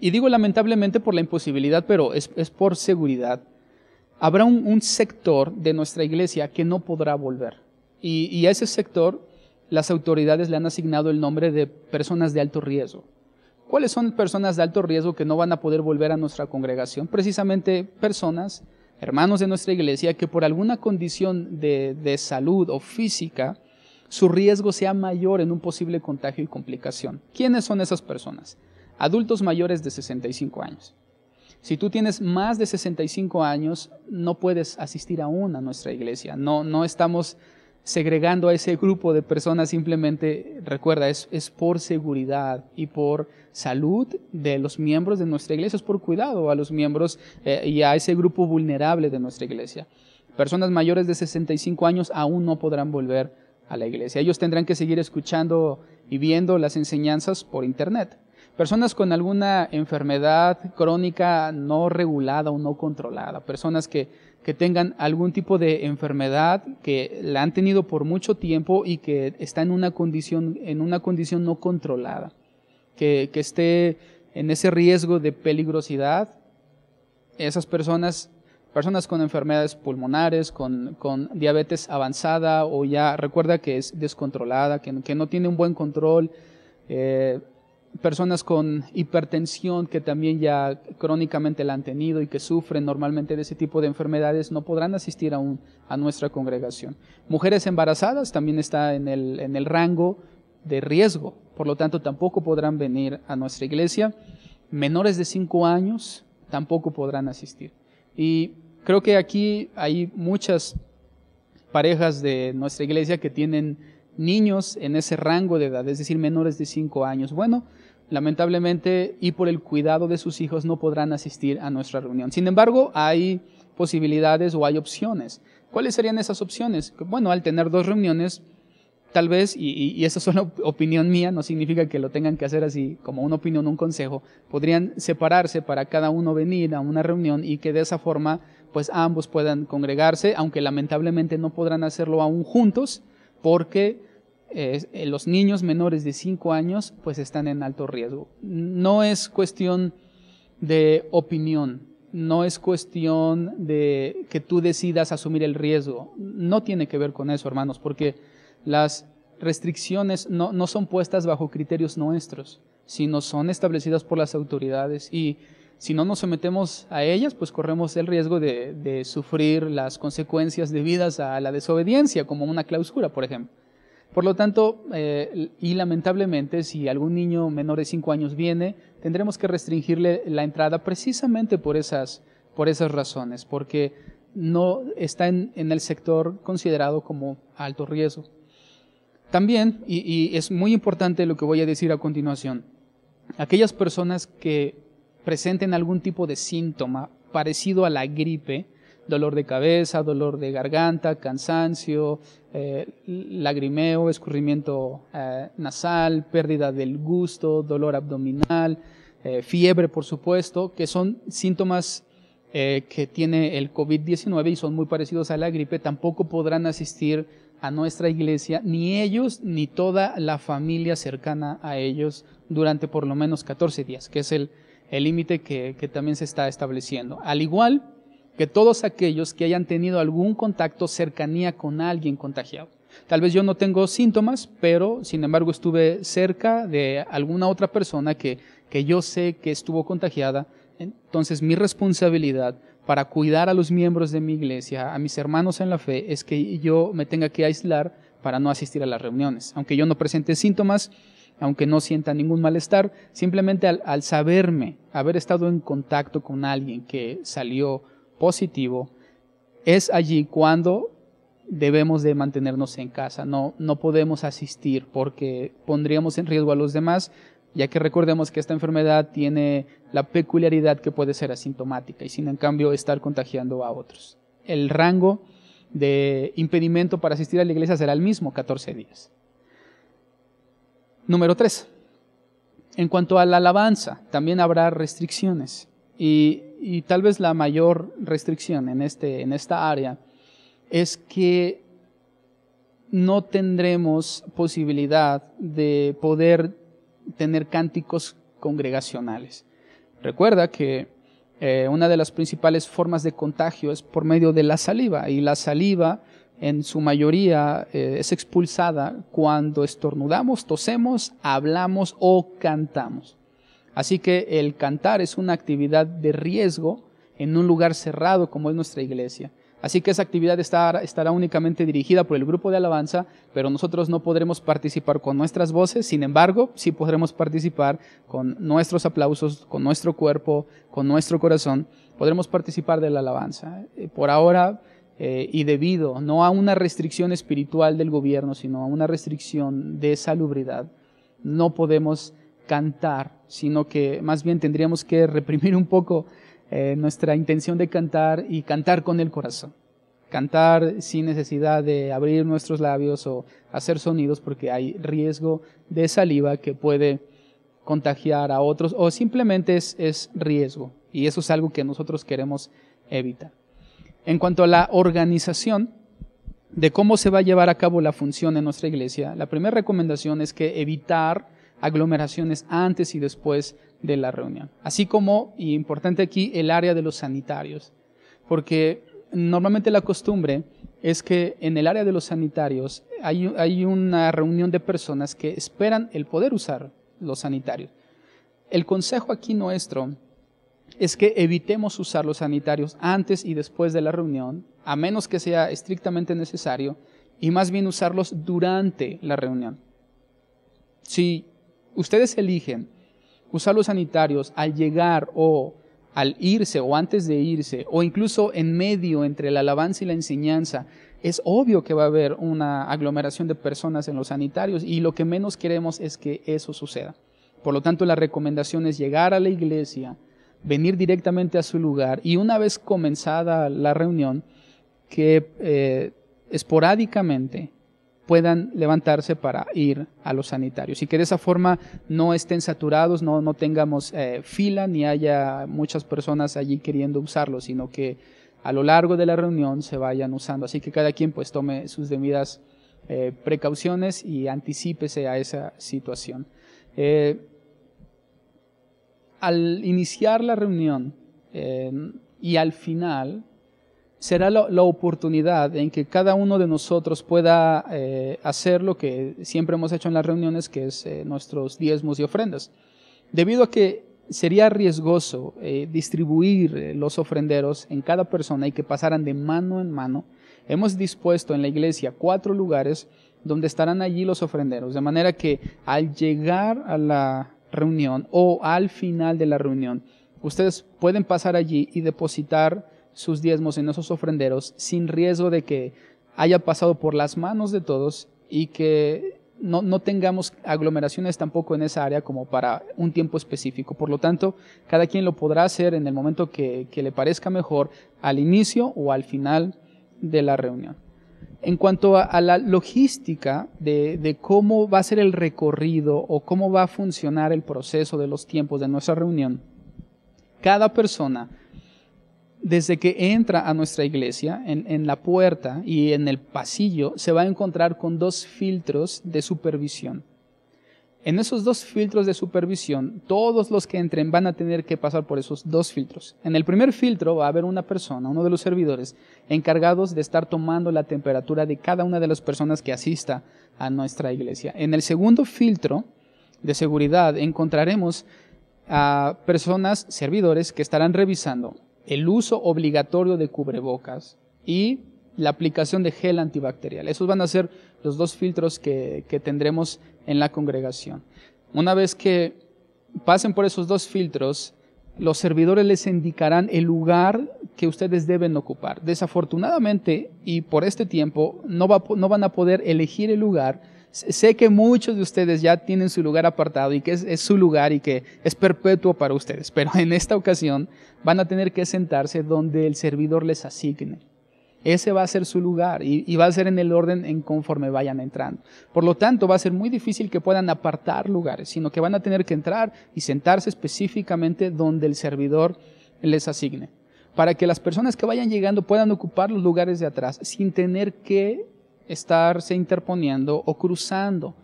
y digo lamentablemente por la imposibilidad, pero es por seguridad, habrá un sector de nuestra iglesia que no podrá volver. Y a ese sector las autoridades le han asignado el nombre de personas de alto riesgo. ¿Cuáles son personas de alto riesgo que no van a poder volver a nuestra congregación? Precisamente personas, hermanos de nuestra iglesia, que por alguna condición de salud o física, su riesgo sea mayor en un posible contagio y complicación. ¿Quiénes son esas personas? Adultos mayores de 65 años. Si tú tienes más de 65 años, no puedes asistir aún a nuestra iglesia. No estamos segregando a ese grupo de personas, simplemente, recuerda, es por seguridad y por salud de los miembros de nuestra iglesia, es por cuidado a los miembros y a ese grupo vulnerable de nuestra iglesia. Personas mayores de 65 años aún no podrán volver a la iglesia. Ellos tendrán que seguir escuchando y viendo las enseñanzas por internet. Personas con alguna enfermedad crónica no regulada o no controlada, personas que tengan algún tipo de enfermedad que la han tenido por mucho tiempo y que está en una condición no controlada, que esté en ese riesgo de peligrosidad. Esas personas con enfermedades pulmonares, con diabetes avanzada o ya recuerda que es descontrolada, que no tiene un buen control, personas con hipertensión que también ya crónicamente la han tenido y que sufren normalmente de ese tipo de enfermedades no podrán asistir aún a nuestra congregación. Mujeres embarazadas también está en el rango de riesgo, por lo tanto tampoco podrán venir a nuestra iglesia. Menores de 5 años tampoco podrán asistir. Y creo que aquí hay muchas parejas de nuestra iglesia que tienen niños en ese rango de edad, es decir, menores de 5 años. Bueno, lamentablemente y por el cuidado de sus hijos no podrán asistir a nuestra reunión. Sin embargo, hay posibilidades o hay opciones. ¿Cuáles serían esas opciones? Bueno, al tener 2 reuniones, tal vez, y esa es una opinión mía, no significa que lo tengan que hacer así como una opinión, un consejo, podrían separarse para cada uno venir a una reunión y que de esa forma pues ambos puedan congregarse, aunque lamentablemente no podrán hacerlo aún juntos porque los niños menores de 5 años pues están en alto riesgo. No es cuestión de opinión, no es cuestión de que tú decidas asumir el riesgo, no tiene que ver con eso, hermanos, porque las restricciones no son puestas bajo criterios nuestros, sino son establecidas por las autoridades y si no nos sometemos a ellas, pues corremos el riesgo de sufrir las consecuencias debidas a la desobediencia, como una clausura, por ejemplo. Por lo tanto, y lamentablemente, si algún niño menor de 5 años viene, tendremos que restringirle la entrada precisamente por esas razones, porque no está en el sector considerado como alto riesgo. También, y es muy importante lo que voy a decir a continuación, aquellas personas que presenten algún tipo de síntoma parecido a la gripe, dolor de cabeza, dolor de garganta, cansancio, lagrimeo, escurrimiento nasal, pérdida del gusto, dolor abdominal, fiebre, por supuesto, que son síntomas que tiene el COVID-19 y son muy parecidos a la gripe, tampoco podrán asistir a nuestra iglesia, ni ellos ni toda la familia cercana a ellos durante por lo menos 14 días, que es el límite que también se está estableciendo. Al igual que todos aquellos que hayan tenido algún contacto, cercanía con alguien contagiado. Tal vez yo no tengo síntomas, pero sin embargo estuve cerca de alguna otra persona que yo sé que estuvo contagiada. Entonces mi responsabilidad para cuidar a los miembros de mi iglesia, a mis hermanos en la fe, es que yo me tenga que aislar para no asistir a las reuniones. Aunque yo no presente síntomas, aunque no sienta ningún malestar, simplemente al saberme, haber estado en contacto con alguien que salió positivo, es allí cuando debemos de mantenernos en casa, no podemos asistir porque pondríamos en riesgo a los demás, ya que recordemos que esta enfermedad tiene la peculiaridad que puede ser asintomática y sin en cambio estar contagiando a otros. El rango de impedimento para asistir a la iglesia será el mismo, 14 días. Número 3. En cuanto a la alabanza, también habrá restricciones y tal vez la mayor restricción en esta área es que no tendremos posibilidad de poder tener cánticos congregacionales. Recuerda que una de las principales formas de contagio es por medio de la saliva, y la saliva en su mayoría es expulsada cuando estornudamos, tosemos, hablamos o cantamos. Así que el cantar es una actividad de riesgo en un lugar cerrado como es nuestra iglesia. Así que esa actividad estará únicamente dirigida por el grupo de alabanza, pero nosotros no podremos participar con nuestras voces. Sin embargo, sí podremos participar con nuestros aplausos, con nuestro cuerpo, con nuestro corazón. Podremos participar de la alabanza. Por ahora, y debido no a una restricción espiritual del gobierno, sino a una restricción de salubridad, no podemos cantar, sino que más bien tendríamos que reprimir un poco nuestra intención de cantar y cantar con el corazón. Cantar sin necesidad de abrir nuestros labios o hacer sonidos porque hay riesgo de saliva que puede contagiar a otros o simplemente es riesgo y eso es algo que nosotros queremos evitar. En cuanto a la organización de cómo se va a llevar a cabo la función en nuestra iglesia, la primera recomendación es que evitar aglomeraciones antes y después de la reunión. Así como, y importante aquí, el área de los sanitarios. Porque normalmente la costumbre es que en el área de los sanitarios hay una reunión de personas que esperan el poder usar los sanitarios. El consejo aquí nuestro es que evitemos usar los sanitarios antes y después de la reunión, a menos que sea estrictamente necesario, y más bien usarlos durante la reunión. Si ustedes eligen usar los sanitarios al llegar o al irse o antes de irse o incluso en medio entre la alabanza y la enseñanza, es obvio que va a haber una aglomeración de personas en los sanitarios y lo que menos queremos es que eso suceda. Por lo tanto, la recomendación es llegar a la iglesia, venir directamente a su lugar y una vez comenzada la reunión, que esporádicamente puedan levantarse para ir a los sanitarios y que de esa forma no estén saturados, no tengamos fila ni haya muchas personas allí queriendo usarlo, sino que a lo largo de la reunión se vayan usando. Así que cada quien pues tome sus debidas precauciones y anticípese a esa situación. Al iniciar la reunión y al final, será la oportunidad en que cada uno de nosotros pueda hacer lo que siempre hemos hecho en las reuniones, que es nuestros diezmos y ofrendas. Debido a que sería riesgoso distribuir los ofrenderos en cada persona y que pasaran de mano en mano, hemos dispuesto en la iglesia 4 lugares donde estarán allí los ofrenderos, de manera que al llegar a la reunión o al final de la reunión, ustedes pueden pasar allí y depositar sus diezmos en esos ofrenderos sin riesgo de que haya pasado por las manos de todos y que no tengamos aglomeraciones tampoco en esa área como para un tiempo específico. Por lo tanto, cada quien lo podrá hacer en el momento que le parezca mejor, al inicio o al final de la reunión. En cuanto a la logística de cómo va a ser el recorrido o cómo va a funcionar el proceso de los tiempos de nuestra reunión, cada persona, desde que entra a nuestra iglesia, en la puerta y en el pasillo, se va a encontrar con 2 filtros de supervisión. En esos 2 filtros de supervisión, todos los que entren van a tener que pasar por esos 2 filtros. En el primer filtro va a haber una persona, uno de los servidores, encargados de estar tomando la temperatura de cada una de las personas que asista a nuestra iglesia. En el segundo filtro de seguridad encontraremos a personas, servidores, que estarán revisando el uso obligatorio de cubrebocas y la aplicación de gel antibacterial. Esos van a ser los 2 filtros que tendremos en la congregación. Una vez que pasen por esos 2 filtros, los servidores les indicarán el lugar que ustedes deben ocupar. Desafortunadamente, y por este tiempo, no van a poder elegir el lugar. Sé que muchos de ustedes ya tienen su lugar apartado y que es su lugar y que es perpetuo para ustedes, pero en esta ocasión van a tener que sentarse donde el servidor les asigne. Ese va a ser su lugar y va a ser en el orden en conforme vayan entrando. Por lo tanto, va a ser muy difícil que puedan apartar lugares, sino que van a tener que entrar y sentarse específicamente donde el servidor les asigne, para que las personas que vayan llegando puedan ocupar los lugares de atrás sin tener que estarse interponiendo o cruzando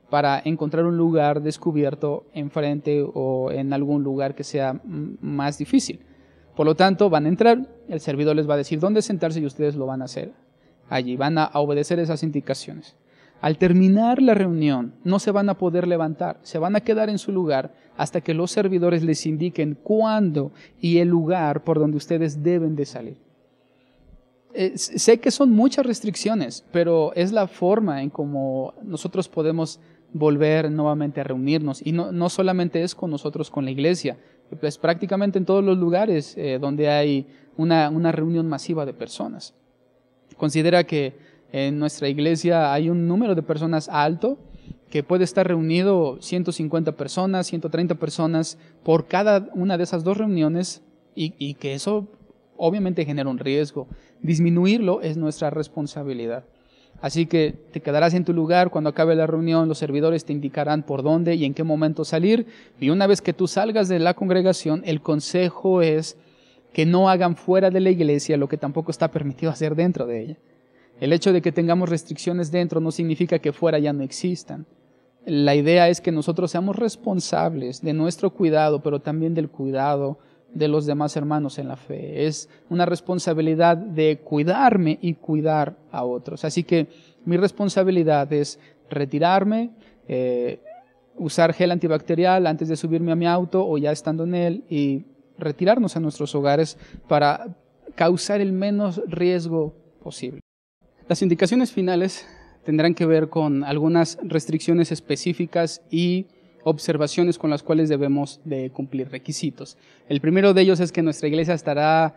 para encontrar un lugar descubierto enfrente o en algún lugar que sea más difícil. Por lo tanto, van a entrar, el servidor les va a decir dónde sentarse y ustedes lo van a hacer allí, van a obedecer esas indicaciones. Al terminar la reunión, no se van a poder levantar, se van a quedar en su lugar hasta que los servidores les indiquen cuándo y el lugar por donde ustedes deben de salir. Sé que son muchas restricciones, pero es la forma en cómo nosotros podemos volver nuevamente a reunirnos. Y no solamente es con nosotros, con la iglesia, pues prácticamente en todos los lugares donde hay una reunión masiva de personas. Considera que en nuestra iglesia hay un número de personas alto, que puede estar reunido 150 personas, 130 personas por cada una de esas dos reuniones y que eso obviamente genera un riesgo. Disminuirlo es nuestra responsabilidad. Así que te quedarás en tu lugar, cuando acabe la reunión los servidores te indicarán por dónde y en qué momento salir, y una vez que tú salgas de la congregación, el consejo es que no hagan fuera de la iglesia lo que tampoco está permitido hacer dentro de ella. El hecho de que tengamos restricciones dentro no significa que fuera ya no existan. La idea es que nosotros seamos responsables de nuestro cuidado, pero también del cuidado de los demás hermanos en la fe. Es una responsabilidad de cuidarme y cuidar a otros. Así que mi responsabilidad es retirarme, usar gel antibacterial antes de subirme a mi auto o ya estando en él y retirarnos a nuestros hogares para causar el menos riesgo posible. Las indicaciones finales tendrán que ver con algunas restricciones específicas y observaciones con las cuales debemos de cumplir requisitos. El primero de ellos es que en nuestra iglesia estará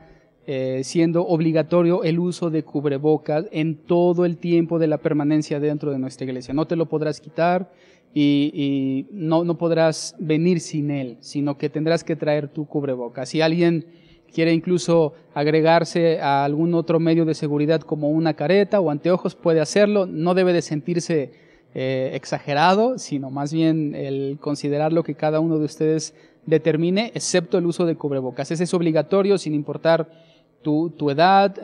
siendo obligatorio el uso de cubrebocas en todo el tiempo de la permanencia dentro de nuestra iglesia. No te lo podrás quitar y no podrás venir sin él, sino que tendrás que traer tu cubrebocas. Si alguien quiere incluso agregarse a algún otro medio de seguridad como una careta o anteojos, puede hacerlo. No debe de sentirse exagerado, sino más bien el considerar lo que cada uno de ustedes determine, excepto el uso de cubrebocas. Ese es obligatorio sin importar tu edad,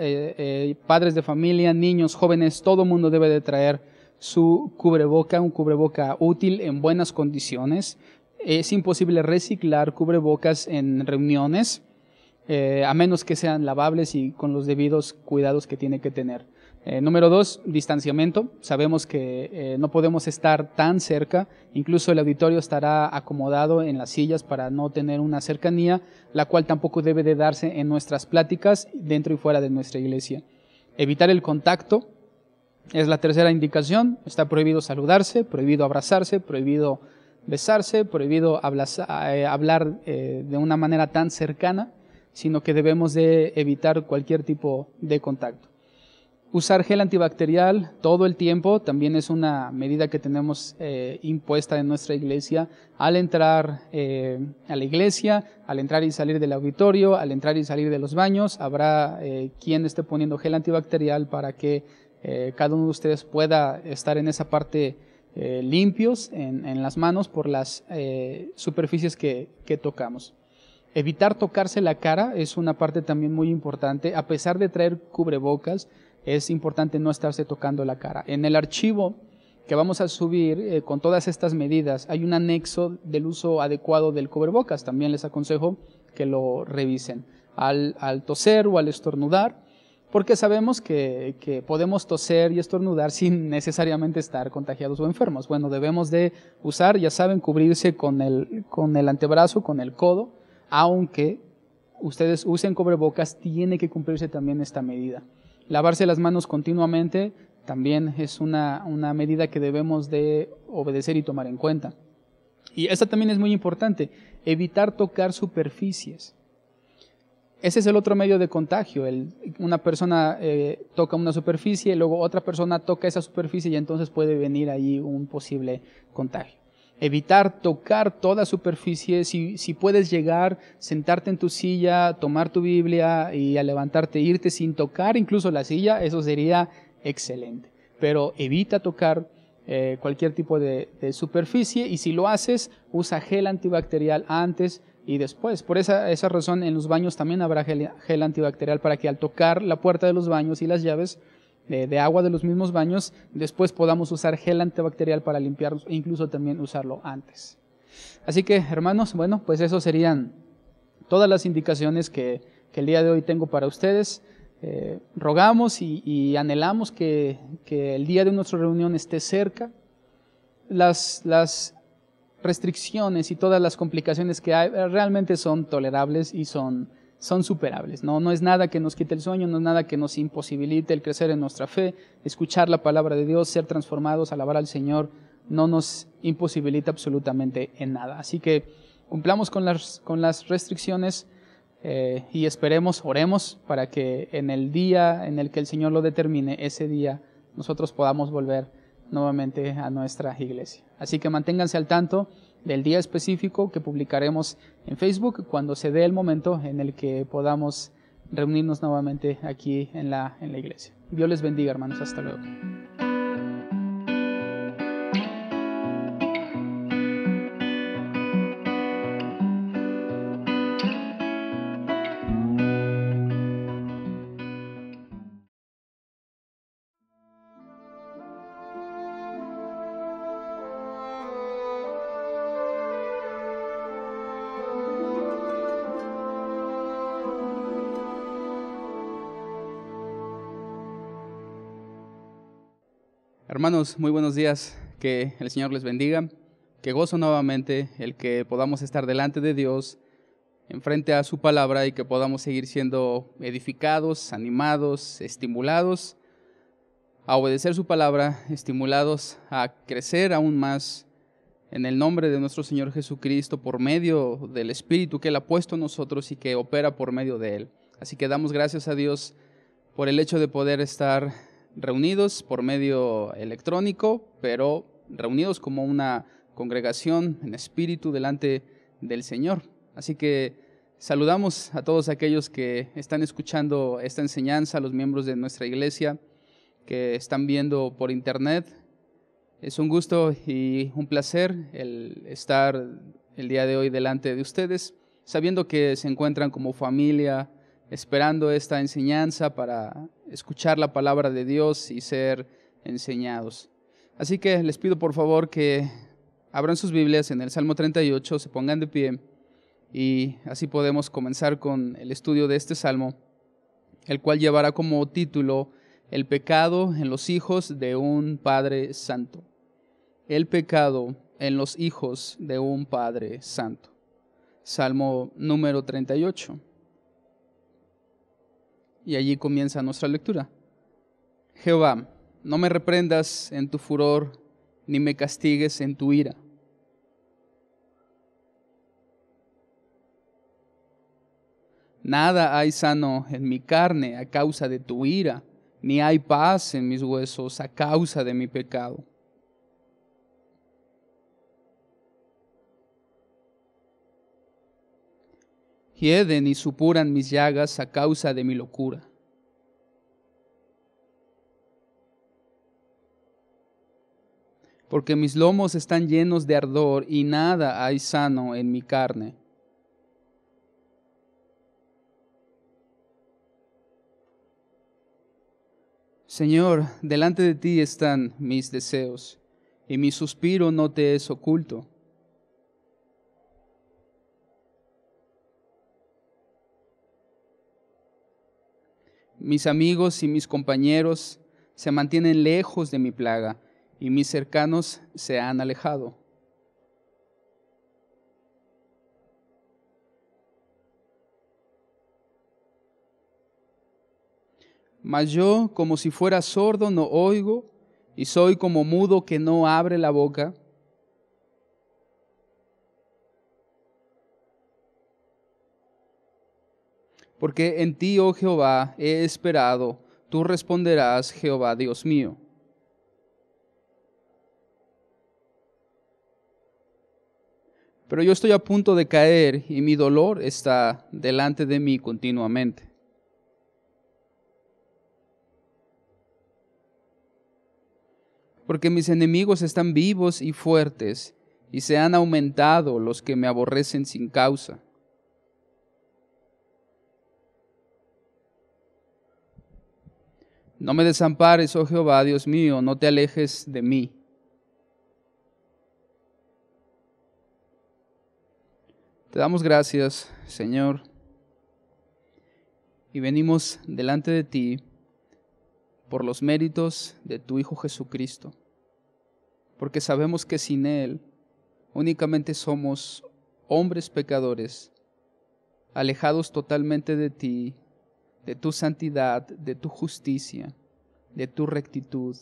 padres de familia, niños, jóvenes, todo mundo debe de traer su cubreboca, un cubreboca útil en buenas condiciones. Es imposible reciclar cubrebocas en reuniones, a menos que sean lavables y con los debidos cuidados que tiene que tener. Número 2, distanciamiento. Sabemos que no podemos estar tan cerca, incluso el auditorio estará acomodado en las sillas para no tener una cercanía, la cual tampoco debe de darse en nuestras pláticas dentro y fuera de nuestra iglesia. Evitar el contacto es la tercera indicación. Está prohibido saludarse, prohibido abrazarse, prohibido besarse, prohibido hablar de una manera tan cercana, sino que debemos de evitar cualquier tipo de contacto. Usar gel antibacterial todo el tiempo también es una medida que tenemos impuesta en nuestra iglesia. Al entrar a la iglesia, al entrar y salir del auditorio, al entrar y salir de los baños, habrá quien esté poniendo gel antibacterial para que cada uno de ustedes pueda estar en esa parte limpios en las manos por las superficies que tocamos. Evitar tocarse la cara es una parte también muy importante. A pesar de traer cubrebocas, es importante no estarse tocando la cara. En el archivo que vamos a subir con todas estas medidas hay un anexo del uso adecuado del cubrebocas. También les aconsejo que lo revisen al toser o al estornudar, porque sabemos que podemos toser y estornudar sin necesariamente estar contagiados o enfermos. Bueno, debemos de usar, ya saben, cubrirse con el antebrazo, con el codo. Aunque ustedes usen cubrebocas, tiene que cumplirse también esta medida. Lavarse las manos continuamente también es una medida que debemos de obedecer y tomar en cuenta. Y esta también es muy importante. evitar tocar superficies. Ese es el otro medio de contagio. Una persona toca una superficie, luego otra persona toca esa superficie y entonces puede venir ahí un posible contagio. Evitar tocar toda superficie. Si puedes llegar, sentarte en tu silla, tomar tu Biblia y al levantarte irte sin tocar incluso la silla, eso sería excelente. Pero evita tocar cualquier tipo de superficie, y si lo haces, usa gel antibacterial antes y después. Por esa razón, en los baños también habrá gel antibacterial, para que al tocar la puerta de los baños y las llaves de agua de los mismos baños, después podamos usar gel antibacterial para limpiarlos, e incluso también usarlo antes. Así que, hermanos, bueno, pues eso serían todas las indicaciones que el día de hoy tengo para ustedes. Rogamos y anhelamos que el día de nuestra reunión esté cerca. Las restricciones y todas las complicaciones que hay realmente son tolerables y son superables. No es nada que nos quite el sueño, no es nada que nos imposibilite el crecer en nuestra fe, escuchar la palabra de Dios, ser transformados, alabar al Señor, no nos imposibilita absolutamente en nada. Así que cumplamos con las restricciones y esperemos, oremos para que en el día en el que el Señor lo determine, ese día nosotros podamos volver nuevamente a nuestra iglesia. Así que manténganse al tanto del día específico que publicaremos en Facebook cuando se dé el momento en el que podamos reunirnos nuevamente aquí en la iglesia. Dios les bendiga, hermanos. Hasta luego. Hermanos, muy buenos días, que el Señor les bendiga, que gozo nuevamente el que podamos estar delante de Dios, enfrente a su palabra, y que podamos seguir siendo edificados, animados, estimulados a obedecer su palabra, estimulados a crecer aún más en el nombre de nuestro Señor Jesucristo por medio del Espíritu que Él ha puesto en nosotros y que opera por medio de Él. Así que damos gracias a Dios por el hecho de poder estar reunidos por medio electrónico, pero reunidos como una congregación en espíritu delante del Señor. Así que saludamos a todos aquellos que están escuchando esta enseñanza, a los miembros de nuestra iglesia que están viendo por internet. Es un gusto y un placer el estar el día de hoy delante de ustedes, sabiendo que se encuentran como familia, esperando esta enseñanza para escuchar la palabra de Dios y ser enseñados. Así que les pido por favor que abran sus Biblias en el Salmo 38, se pongan de pie, y así podemos comenzar con el estudio de este salmo, el cual llevará como título El pecado en los hijos de un Padre Santo. El pecado en los hijos de un Padre Santo. Salmo número 38. Y allí comienza nuestra lectura. Jehová, no me reprendas en tu furor, ni me castigues en tu ira. Nada hay sano en mi carne a causa de tu ira, ni hay paz en mis huesos a causa de mi pecado. Hieden y supuran mis llagas a causa de mi locura. Porque mis lomos están llenos de ardor y nada hay sano en mi carne. Señor, delante de ti están mis deseos, y mi suspiro no te es oculto. Mis amigos y mis compañeros se mantienen lejos de mi plaga, y mis cercanos se han alejado. Mas yo, como si fuera sordo, no oigo, y soy como mudo que no abre la boca. Porque en ti, oh Jehová, he esperado, tú responderás, Jehová, Dios mío. Pero yo estoy a punto de caer y mi dolor está delante de mí continuamente. Porque mis enemigos están vivos y fuertes, y se han aumentado los que me aborrecen sin causa. No me desampares, oh Jehová, Dios mío, no te alejes de mí. Te damos gracias, Señor, y venimos delante de ti por los méritos de tu Hijo Jesucristo, porque sabemos que sin Él únicamente somos hombres pecadores, alejados totalmente de ti, de tu santidad, de tu justicia, de tu rectitud.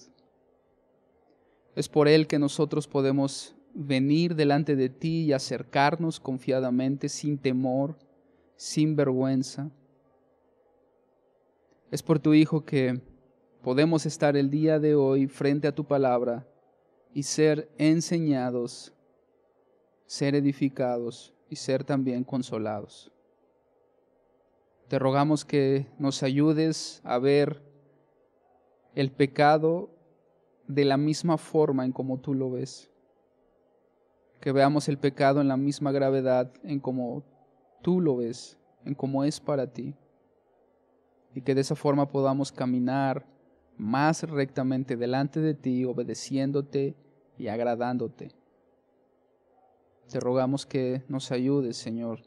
Es por Él que nosotros podemos venir delante de ti y acercarnos confiadamente, sin temor, sin vergüenza. Es por tu Hijo que podemos estar el día de hoy frente a tu palabra y ser enseñados, ser edificados y ser también consolados. Te rogamos que nos ayudes a ver el pecado de la misma forma en como tú lo ves. Que veamos el pecado en la misma gravedad en como tú lo ves, en como es para ti. Y que de esa forma podamos caminar más rectamente delante de ti, obedeciéndote y agradándote. Te rogamos que nos ayudes, Señor,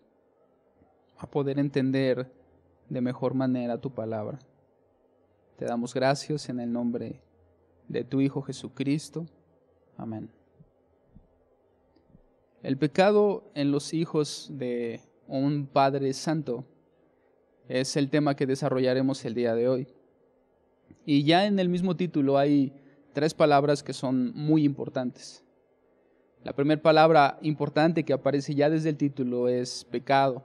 a poder entender de mejor manera tu palabra. Te damos gracias en el nombre de tu Hijo Jesucristo. Amén. El pecado en los hijos de un Padre Santo es el tema que desarrollaremos el día de hoy. Y ya en el mismo título hay 3 palabras que son muy importantes. La primera palabra importante que aparece ya desde el título es pecado.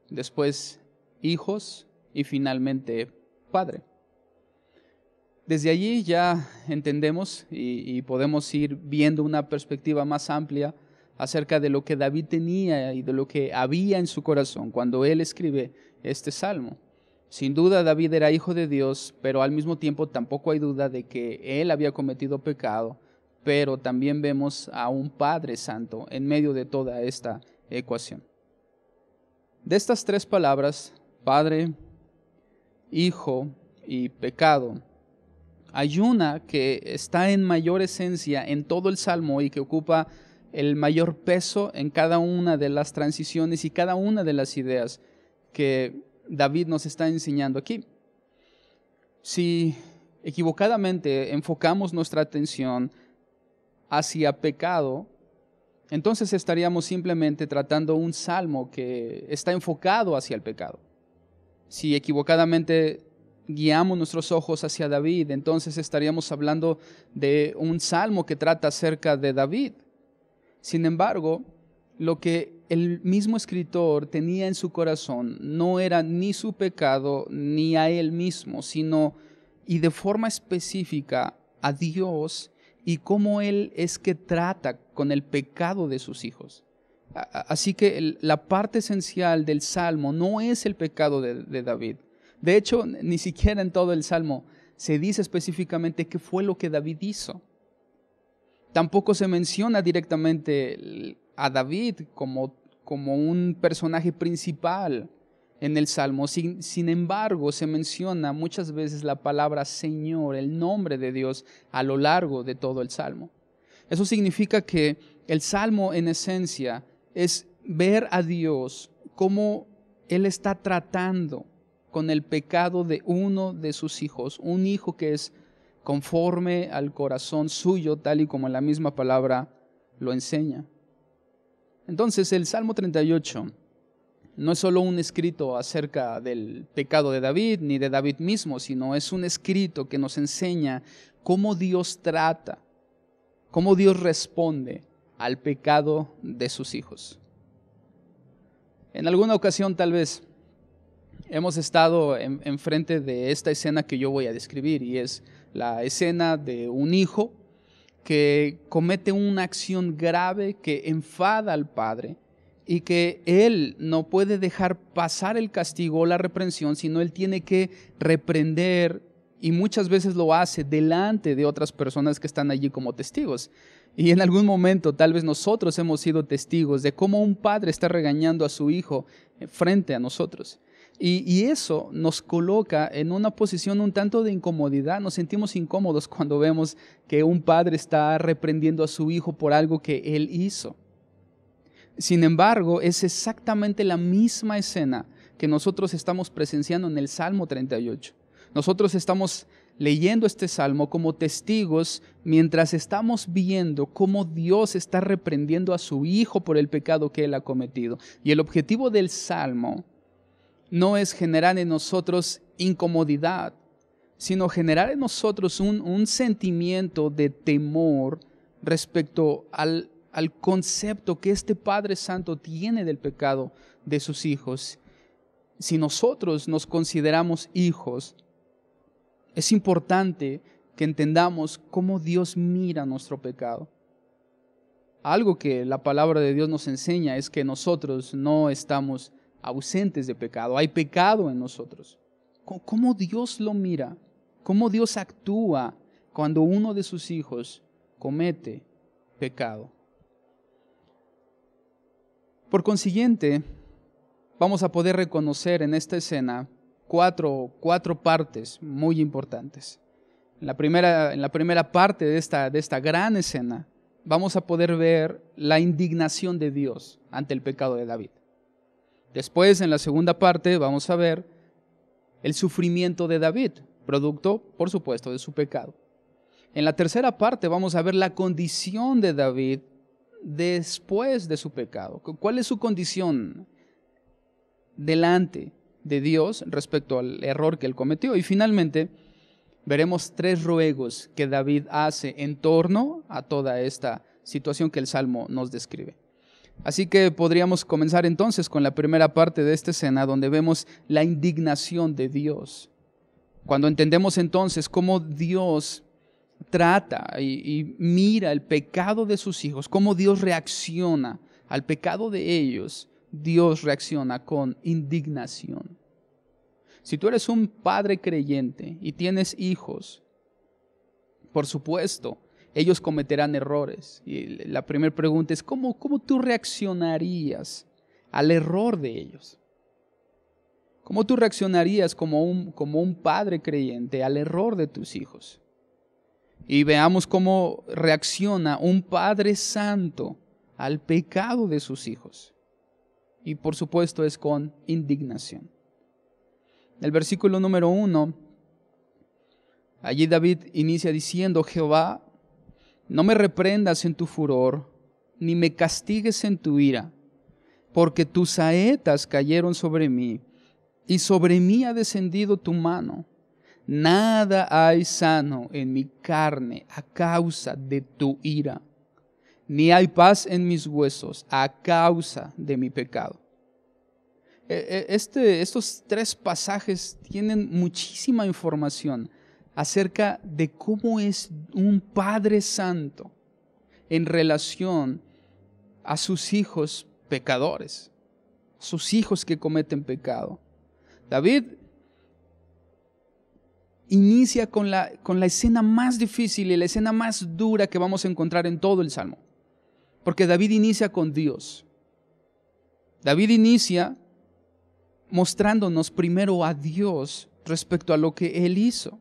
Después, hijos y finalmente, Padre. Desde allí ya entendemos y podemos ir viendo una perspectiva más amplia acerca de lo que David tenía y de lo que había en su corazón cuando él escribe este salmo. Sin duda David era hijo de Dios, pero al mismo tiempo tampoco hay duda de que él había cometido pecado, pero también vemos a un Padre Santo en medio de toda esta ecuación. De estas 3 palabras, Padre, Hijo y pecado, hay una que está en mayor esencia en todo el Salmo y que ocupa el mayor peso en cada una de las transiciones y cada una de las ideas que David nos está enseñando aquí. Si equivocadamente enfocamos nuestra atención hacia pecado, entonces estaríamos simplemente tratando un salmo que está enfocado hacia el pecado. Si equivocadamente guiamos nuestros ojos hacia David, entonces estaríamos hablando de un salmo que trata acerca de David. Sin embargo, lo que el mismo escritor tenía en su corazón no era ni su pecado ni a él mismo, sino y de forma específica a Dios y cómo Él es que trata con el pecado de sus hijos. Así que la parte esencial del Salmo no es el pecado de David. De hecho, ni siquiera en todo el Salmo se dice específicamente qué fue lo que David hizo. Tampoco se menciona directamente a David como un personaje principal en el Salmo. Sin embargo, se menciona muchas veces la palabra Señor, el nombre de Dios, a lo largo de todo el Salmo. Eso significa que el Salmo en esencia es ver a Dios cómo Él está tratando con el pecado de uno de sus hijos, un hijo que es conforme al corazón suyo, tal y como la misma palabra lo enseña. Entonces, el Salmo 38 no es solo un escrito acerca del pecado de David, ni de David mismo, sino es un escrito que nos enseña cómo Dios trata, cómo Dios responde al pecado de sus hijos. En alguna ocasión tal vez hemos estado enfrente de esta escena que yo voy a describir, y es la escena de un hijo que comete una acción grave que enfada al padre y que él no puede dejar pasar el castigo o la reprensión, sino él tiene que reprender, y muchas veces lo hace delante de otras personas que están allí como testigos. Y en algún momento tal vez nosotros hemos sido testigos de cómo un padre está regañando a su hijo frente a nosotros. Y eso nos coloca en una posición un tanto de incomodidad. Nos sentimos incómodos cuando vemos que un padre está reprendiendo a su hijo por algo que él hizo. Sin embargo, es exactamente la misma escena que nosotros estamos presenciando en el Salmo 38. Nosotros estamos leyendo este salmo como testigos mientras estamos viendo cómo Dios está reprendiendo a su hijo por el pecado que él ha cometido. Y el objetivo del salmo no es generar en nosotros incomodidad, sino generar en nosotros un sentimiento de temor respecto al concepto que este Padre Santo tiene del pecado de sus hijos. Si nosotros nos consideramos hijos, es importante que entendamos cómo Dios mira nuestro pecado. Algo que la palabra de Dios nos enseña es que nosotros no estamos ausentes de pecado, hay pecado en nosotros. ¿Cómo Dios lo mira? ¿Cómo Dios actúa cuando uno de sus hijos comete pecado? Por consiguiente, vamos a poder reconocer en esta escena cuatro partes muy importantes. En la primera parte de esta gran escena, vamos a poder ver la indignación de Dios ante el pecado de David. Después, en la segunda parte, vamos a ver el sufrimiento de David, producto, por supuesto, de su pecado. En la tercera parte vamos a ver la condición de David después de su pecado. ¿Cuál es su condición delante de Dios respecto al error que él cometió? Y finalmente veremos 3 ruegos que David hace en torno a toda esta situación que el Salmo nos describe. Así que podríamos comenzar entonces con la primera parte de esta escena, donde vemos la indignación de Dios. Cuando entendemos entonces cómo Dios trata y mira el pecado de sus hijos, cómo Dios reacciona al pecado de ellos, Dios reacciona con indignación. Si tú eres un padre creyente y tienes hijos, por supuesto, ellos cometerán errores. Y la primera pregunta es, ¿cómo tú reaccionarías al error de ellos? ¿Cómo tú reaccionarías como un padre creyente al error de tus hijos? Y veamos cómo reacciona un Padre Santo al pecado de sus hijos. Y por supuesto es con indignación. El versículo número 1, allí David inicia diciendo: Jehová, no me reprendas en tu furor, ni me castigues en tu ira, porque tus saetas cayeron sobre mí, y sobre mí ha descendido tu mano. Nada hay sano en mi carne a causa de tu ira, ni hay paz en mis huesos a causa de mi pecado. Estos 3 pasajes tienen muchísima información acerca de cómo es un Padre Santo en relación a sus hijos pecadores, sus hijos que cometen pecado. David inicia con la escena más difícil y la escena más dura que vamos a encontrar en todo el Salmo. Porque David inicia con Dios. David inicia mostrándonos primero a Dios respecto a lo que Él hizo.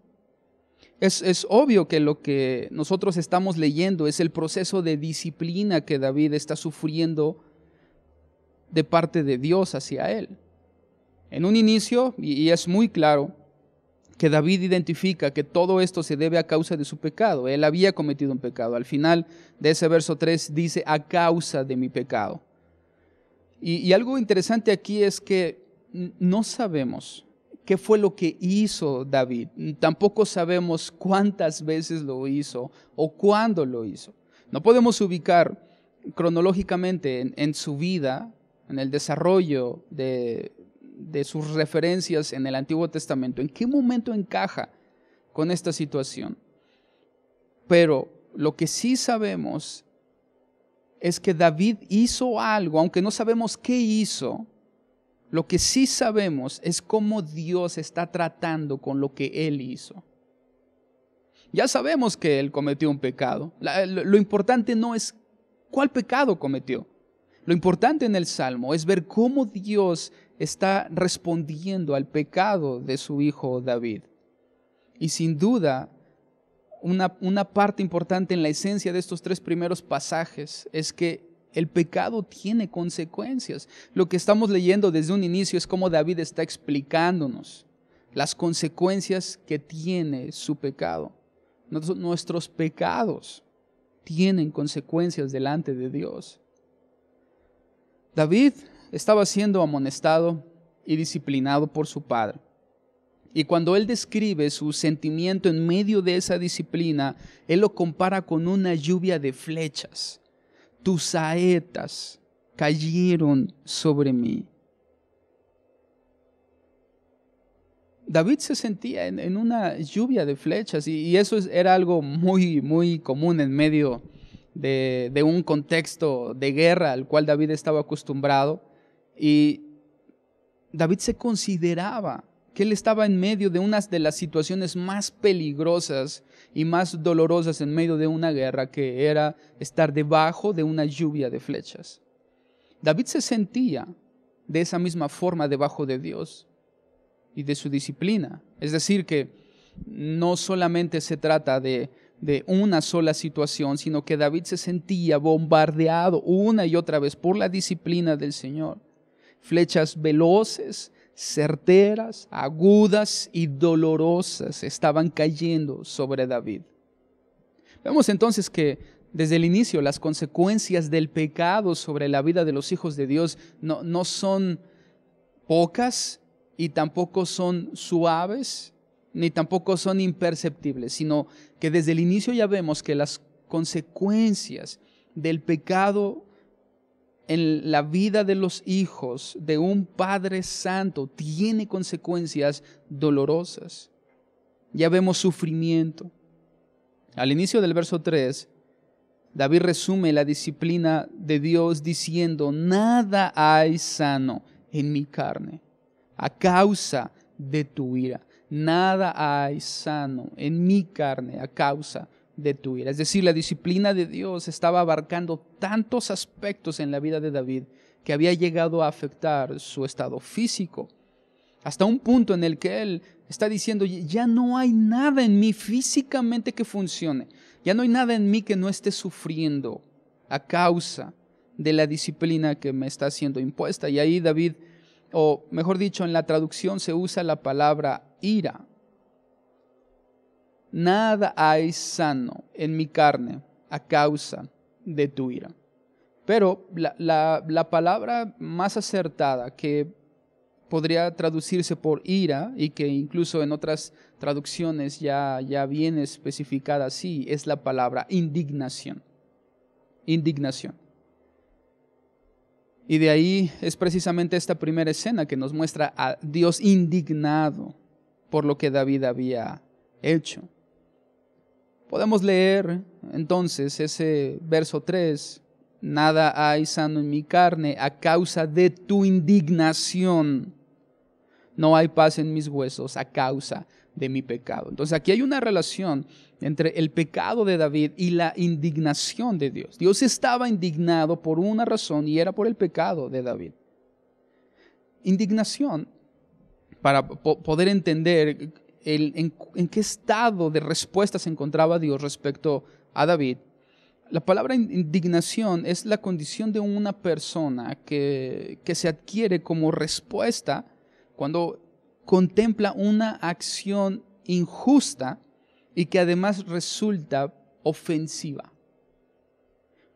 Es obvio que lo que nosotros estamos leyendo es el proceso de disciplina que David está sufriendo de parte de Dios hacia él. En un inicio, y es muy claro, que David identifica que todo esto se debe a causa de su pecado. Él había cometido un pecado. Al final de ese verso 3 dice: a causa de mi pecado. Y algo interesante aquí es que no sabemos qué fue lo que hizo David. Tampoco sabemos cuántas veces lo hizo o cuándo lo hizo. No podemos ubicar cronológicamente en su vida, en el desarrollo de de sus referencias en el Antiguo Testamento, ¿en qué momento encaja con esta situación? Pero lo que sí sabemos es que David hizo algo, aunque no sabemos qué hizo. Lo que sí sabemos es cómo Dios está tratando con lo que él hizo. Ya sabemos que él cometió un pecado. Lo importante no es cuál pecado cometió. Lo importante en el Salmo es ver cómo Dios está respondiendo al pecado de su hijo David. Y sin duda, una parte importante en la esencia de estos 3 primeros pasajes es que el pecado tiene consecuencias. Lo que estamos leyendo desde un inicio es cómo David está explicándonos las consecuencias que tiene su pecado. Nuestros pecados tienen consecuencias delante de Dios. David estaba siendo amonestado y disciplinado por su padre. Y cuando él describe su sentimiento en medio de esa disciplina, él lo compara con una lluvia de flechas. Tus saetas cayeron sobre mí. David se sentía en una lluvia de flechas y eso era algo muy, muy común en medio de un contexto de guerra al cual David estaba acostumbrado. Y David se consideraba que él estaba en medio de una de las situaciones más peligrosas y más dolorosas en medio de una guerra, que era estar debajo de una lluvia de flechas. David se sentía de esa misma forma debajo de Dios y de su disciplina. Es decir, que no solamente se trata de una sola situación, sino que David se sentía bombardeado una y otra vez por la disciplina del Señor. Flechas veloces, certeras, agudas y dolorosas estaban cayendo sobre David. Vemos entonces que desde el inicio las consecuencias del pecado sobre la vida de los hijos de Dios no son pocas y tampoco son suaves, ni tampoco son imperceptibles, sino que desde el inicio ya vemos que las consecuencias del pecado en la vida de los hijos de un Padre Santo tiene consecuencias dolorosas. Ya vemos sufrimiento. Al inicio del verso 3, David resume la disciplina de Dios diciendo: nada hay sano en mi carne a causa de tu ira. Nada hay sano en mi carne a causa de tu ira. Es decir, la disciplina de Dios estaba abarcando tantos aspectos en la vida de David que había llegado a afectar su estado físico, hasta un punto en el que él está diciendo: ya no hay nada en mí físicamente que funcione, ya no hay nada en mí que no esté sufriendo a causa de la disciplina que me está siendo impuesta. Y ahí David, o mejor dicho, en la traducción se usa la palabra ira. Nada hay sano en mi carne a causa de tu ira. Pero la palabra más acertada, que podría traducirse por ira y que incluso en otras traducciones ya viene especificada así, es la palabra indignación. Indignación. Y de ahí es precisamente esta primera escena que nos muestra a Dios indignado por lo que David había hecho. Podemos leer entonces ese verso 3, nada hay sano en mi carne a causa de tu indignación. No hay paz en mis huesos a causa de mi pecado. Entonces aquí hay una relación entre el pecado de David y la indignación de Dios. Dios estaba indignado por una razón y era por el pecado de David. Indignación, para poder entender en qué estado de respuesta se encontraba Dios respecto a David. La palabra indignación es la condición de una persona que se adquiere como respuesta cuando contempla una acción injusta y que además resulta ofensiva.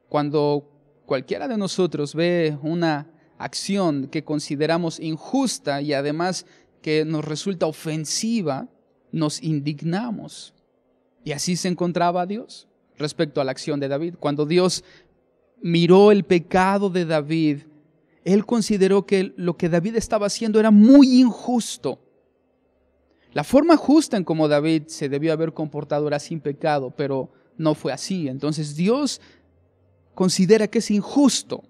Cuando cualquiera de nosotros ve una acción que consideramos injusta y además que nos resulta ofensiva, nos indignamos. Y así se encontraba Dios respecto a la acción de David. Cuando Dios miró el pecado de David, Él consideró que lo que David estaba haciendo era muy injusto. La forma justa en cómo David se debió haber comportado era sin pecado, pero no fue así. Entonces Dios considera que es injusto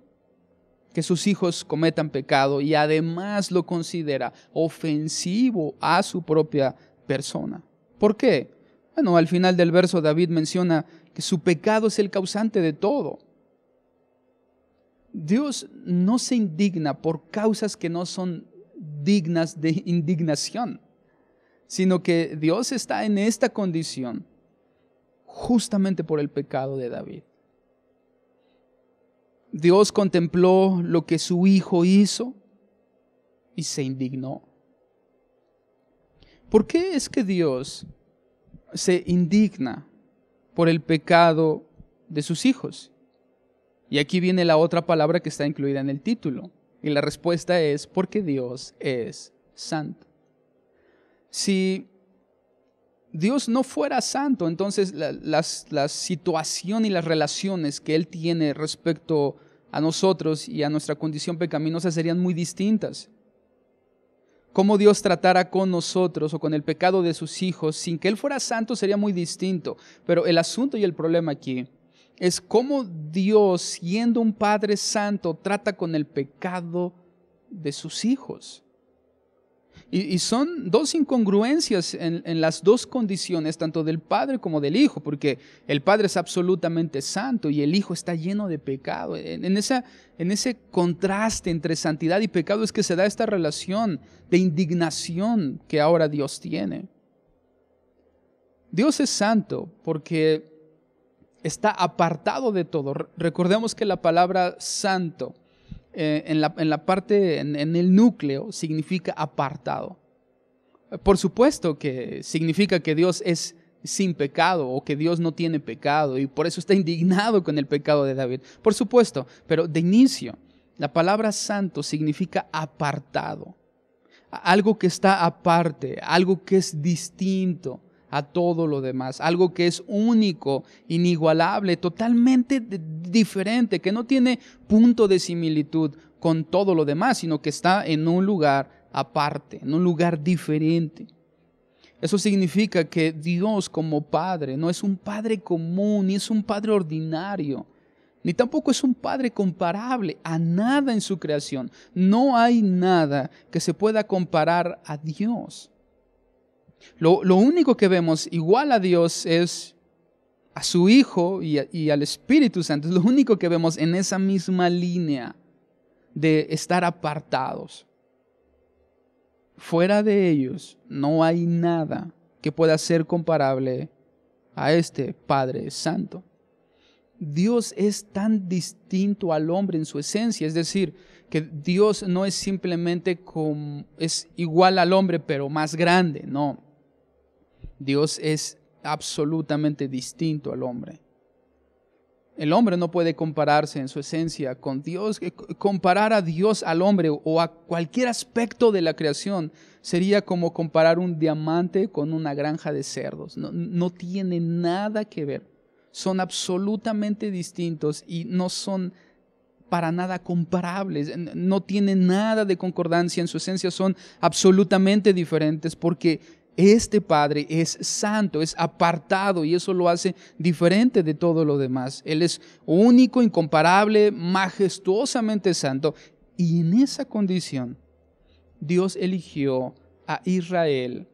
que sus hijos cometan pecado y además lo considera ofensivo a su propia persona. ¿Por qué? Bueno, al final del verso David menciona que su pecado es el causante de todo. Dios no se indigna por causas que no son dignas de indignación, sino que Dios está en esta condición justamente por el pecado de David. Dios contempló lo que su hijo hizo y se indignó. ¿Por qué es que Dios se indigna por el pecado de sus hijos? Y aquí viene la otra palabra que está incluida en el título. Y la respuesta es porque Dios es santo. Si Dios no fuera santo, entonces la situación y las relaciones que Él tiene respecto a nosotros y a nuestra condición pecaminosa serían muy distintas. Cómo Dios tratara con nosotros o con el pecado de sus hijos sin que Él fuera santo sería muy distinto. Pero el asunto y el problema aquí es cómo Dios, siendo un Padre santo, trata con el pecado de sus hijos. Y son dos incongruencias en las dos condiciones, tanto del Padre como del Hijo, porque el Padre es absolutamente santo y el Hijo está lleno de pecado. En ese contraste entre santidad y pecado es que se da esta relación de indignación que ahora Dios tiene. Dios es santo porque está apartado de todo. Recordemos que la palabra santo en la parte, en el núcleo, significa apartado. Por supuesto que significa que Dios es sin pecado o que Dios no tiene pecado y por eso está indignado con el pecado de David. Por supuesto, pero de inicio, la palabra santo significa apartado. Algo que está aparte, algo que es distinto a todo lo demás, algo que es único, inigualable, totalmente diferente, que no tiene punto de similitud con todo lo demás, sino que está en un lugar aparte, en un lugar diferente. Eso significa que Dios como Padre no es un Padre común, ni es un Padre ordinario, ni tampoco es un Padre comparable a nada en su creación. No hay nada que se pueda comparar a Dios. Lo único que vemos igual a Dios es a su Hijo y al Espíritu Santo. Es lo único que vemos en esa misma línea de estar apartados. Fuera de ellos no hay nada que pueda ser comparable a este Padre Santo. Dios es tan distinto al hombre en su esencia, es decir, que Dios no es simplemente es igual al hombre pero más grande, no. Dios es absolutamente distinto al hombre. El hombre no puede compararse en su esencia con Dios. Comparar a Dios al hombre o a cualquier aspecto de la creación sería como comparar un diamante con una granja de cerdos. No tiene nada que ver. Son absolutamente distintos y no son para nada comparables. No tienen nada de concordancia en su esencia. Son absolutamente diferentes porque este Padre es santo, es apartado y eso lo hace diferente de todo lo demás. Él es único, incomparable, majestuosamente santo. Y en esa condición, Dios eligió a Israel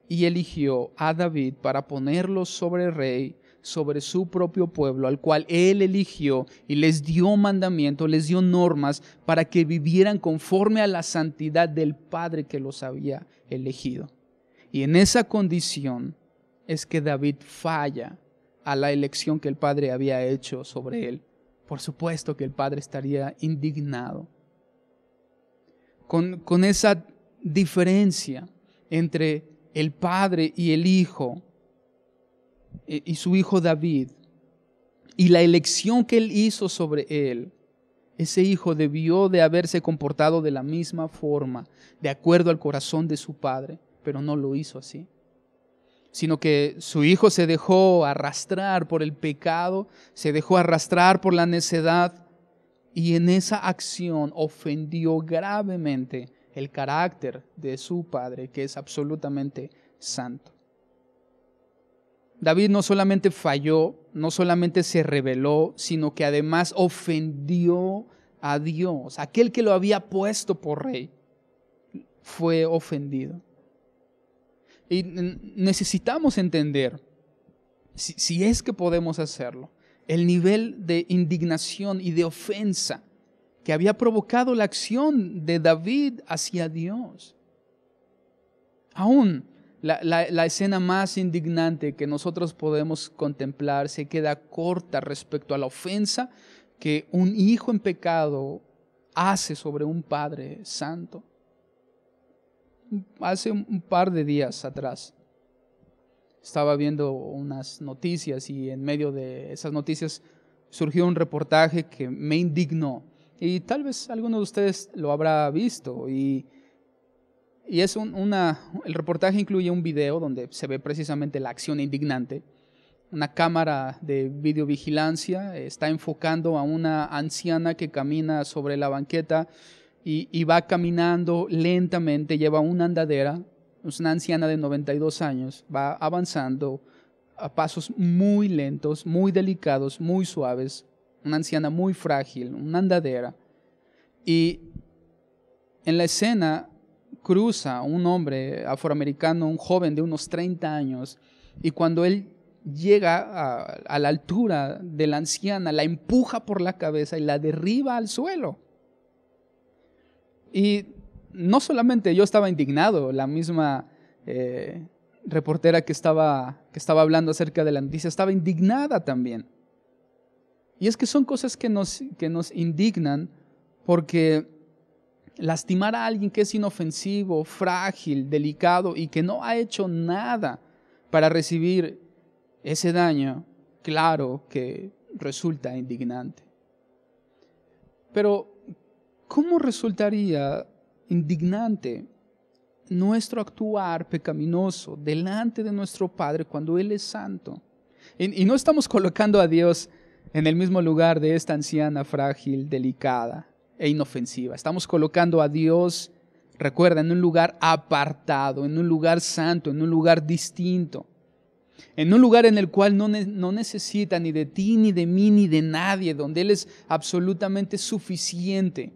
y eligió a David para ponerlo sobre rey, sobre su propio pueblo, al cual Él eligió y les dio mandamientos, les dio normas para que vivieran conforme a la santidad del Padre que los había elegido. Y en esa condición es que David falla a la elección que el Padre había hecho sobre él. Por supuesto que el Padre estaría indignado. Con esa diferencia entre el Padre y el Hijo, y su hijo David, y la elección que él hizo sobre él, ese hijo debió de haberse comportado de la misma forma, de acuerdo al corazón de su padre. Pero no lo hizo así, sino que su hijo se dejó arrastrar por el pecado, se dejó arrastrar por la necedad y en esa acción ofendió gravemente el carácter de su Padre, que es absolutamente santo. David no solamente falló, no solamente se rebeló, sino que además ofendió a Dios. Aquel que lo había puesto por rey fue ofendido. Y necesitamos entender, si es que podemos hacerlo, el nivel de indignación y de ofensa que había provocado la acción de David hacia Dios. Aún la escena más indignante que nosotros podemos contemplar se queda corta respecto a la ofensa que un hijo en pecado hace sobre un Padre santo. Hace un par de días atrás estaba viendo unas noticias y en medio de esas noticias surgió un reportaje que me indignó. Y tal vez alguno de ustedes lo habrá visto. Y es el reportaje incluye un video donde se ve precisamente la acción indignante. Una cámara de videovigilancia está enfocando a una anciana que camina sobre la banqueta y va caminando lentamente, lleva una andadera. Es una anciana de 92 años, va avanzando a pasos muy lentos, muy delicados, muy suaves. Una anciana muy frágil, una andadera. Y en la escena cruza un hombre afroamericano, un joven de unos 30 años, y cuando él llega a la altura de la anciana, la empuja por la cabeza y la derriba al suelo. Y no solamente yo estaba indignado, la misma reportera que estaba hablando acerca de la noticia estaba indignada también. Y es que son cosas que nos indignan porque lastimar a alguien que es inofensivo, frágil, delicado y que no ha hecho nada para recibir ese daño, claro que resulta indignante. Pero, ¿cómo resultaría indignante nuestro actuar pecaminoso delante de nuestro Padre cuando Él es santo? Y no estamos colocando a Dios en el mismo lugar de esta anciana frágil, delicada e inofensiva. Estamos colocando a Dios, recuerda, en un lugar apartado, en un lugar santo, en un lugar distinto. En un lugar en el cual no necesita ni de ti, ni de mí, ni de nadie, donde Él es absolutamente suficiente,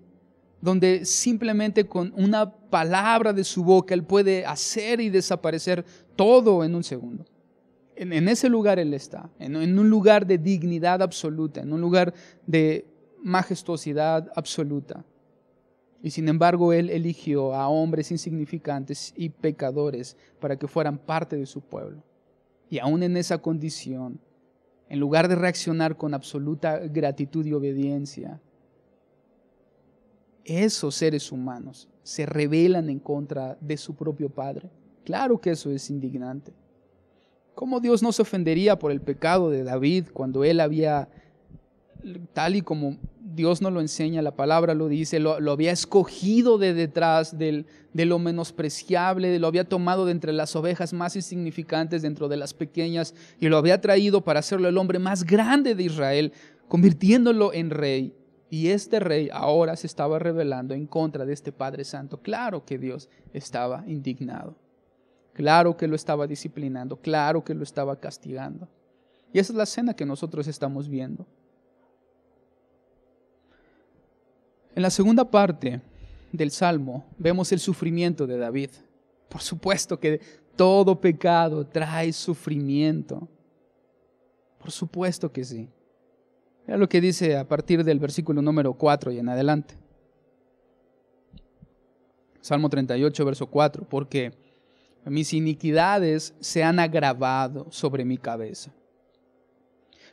donde simplemente con una palabra de su boca Él puede hacer y desaparecer todo en un segundo. En ese lugar Él está, en un lugar de dignidad absoluta, en un lugar de majestuosidad absoluta. Y sin embargo Él eligió a hombres insignificantes y pecadores para que fueran parte de su pueblo. Y aún en esa condición, en lugar de reaccionar con absoluta gratitud y obediencia, esos seres humanos se rebelan en contra de su propio Padre. Claro que eso es indignante. ¿Cómo Dios no se ofendería por el pecado de David cuando él había, tal y como Dios nos lo enseña, la palabra lo dice, lo había escogido de detrás de lo menospreciable, lo había tomado de entre las ovejas más insignificantes, dentro de las pequeñas, y lo había traído para hacerlo el hombre más grande de Israel, convirtiéndolo en rey? Y este rey ahora se estaba rebelando en contra de este Padre Santo. Claro que Dios estaba indignado. Claro que lo estaba disciplinando. Claro que lo estaba castigando. Y esa es la escena que nosotros estamos viendo. En la segunda parte del Salmo vemos el sufrimiento de David. Por supuesto que todo pecado trae sufrimiento. Por supuesto que sí. Mira lo que dice a partir del versículo número 4 y en adelante. Salmo 38, verso 4. Porque mis iniquidades se han agravado sobre mi cabeza.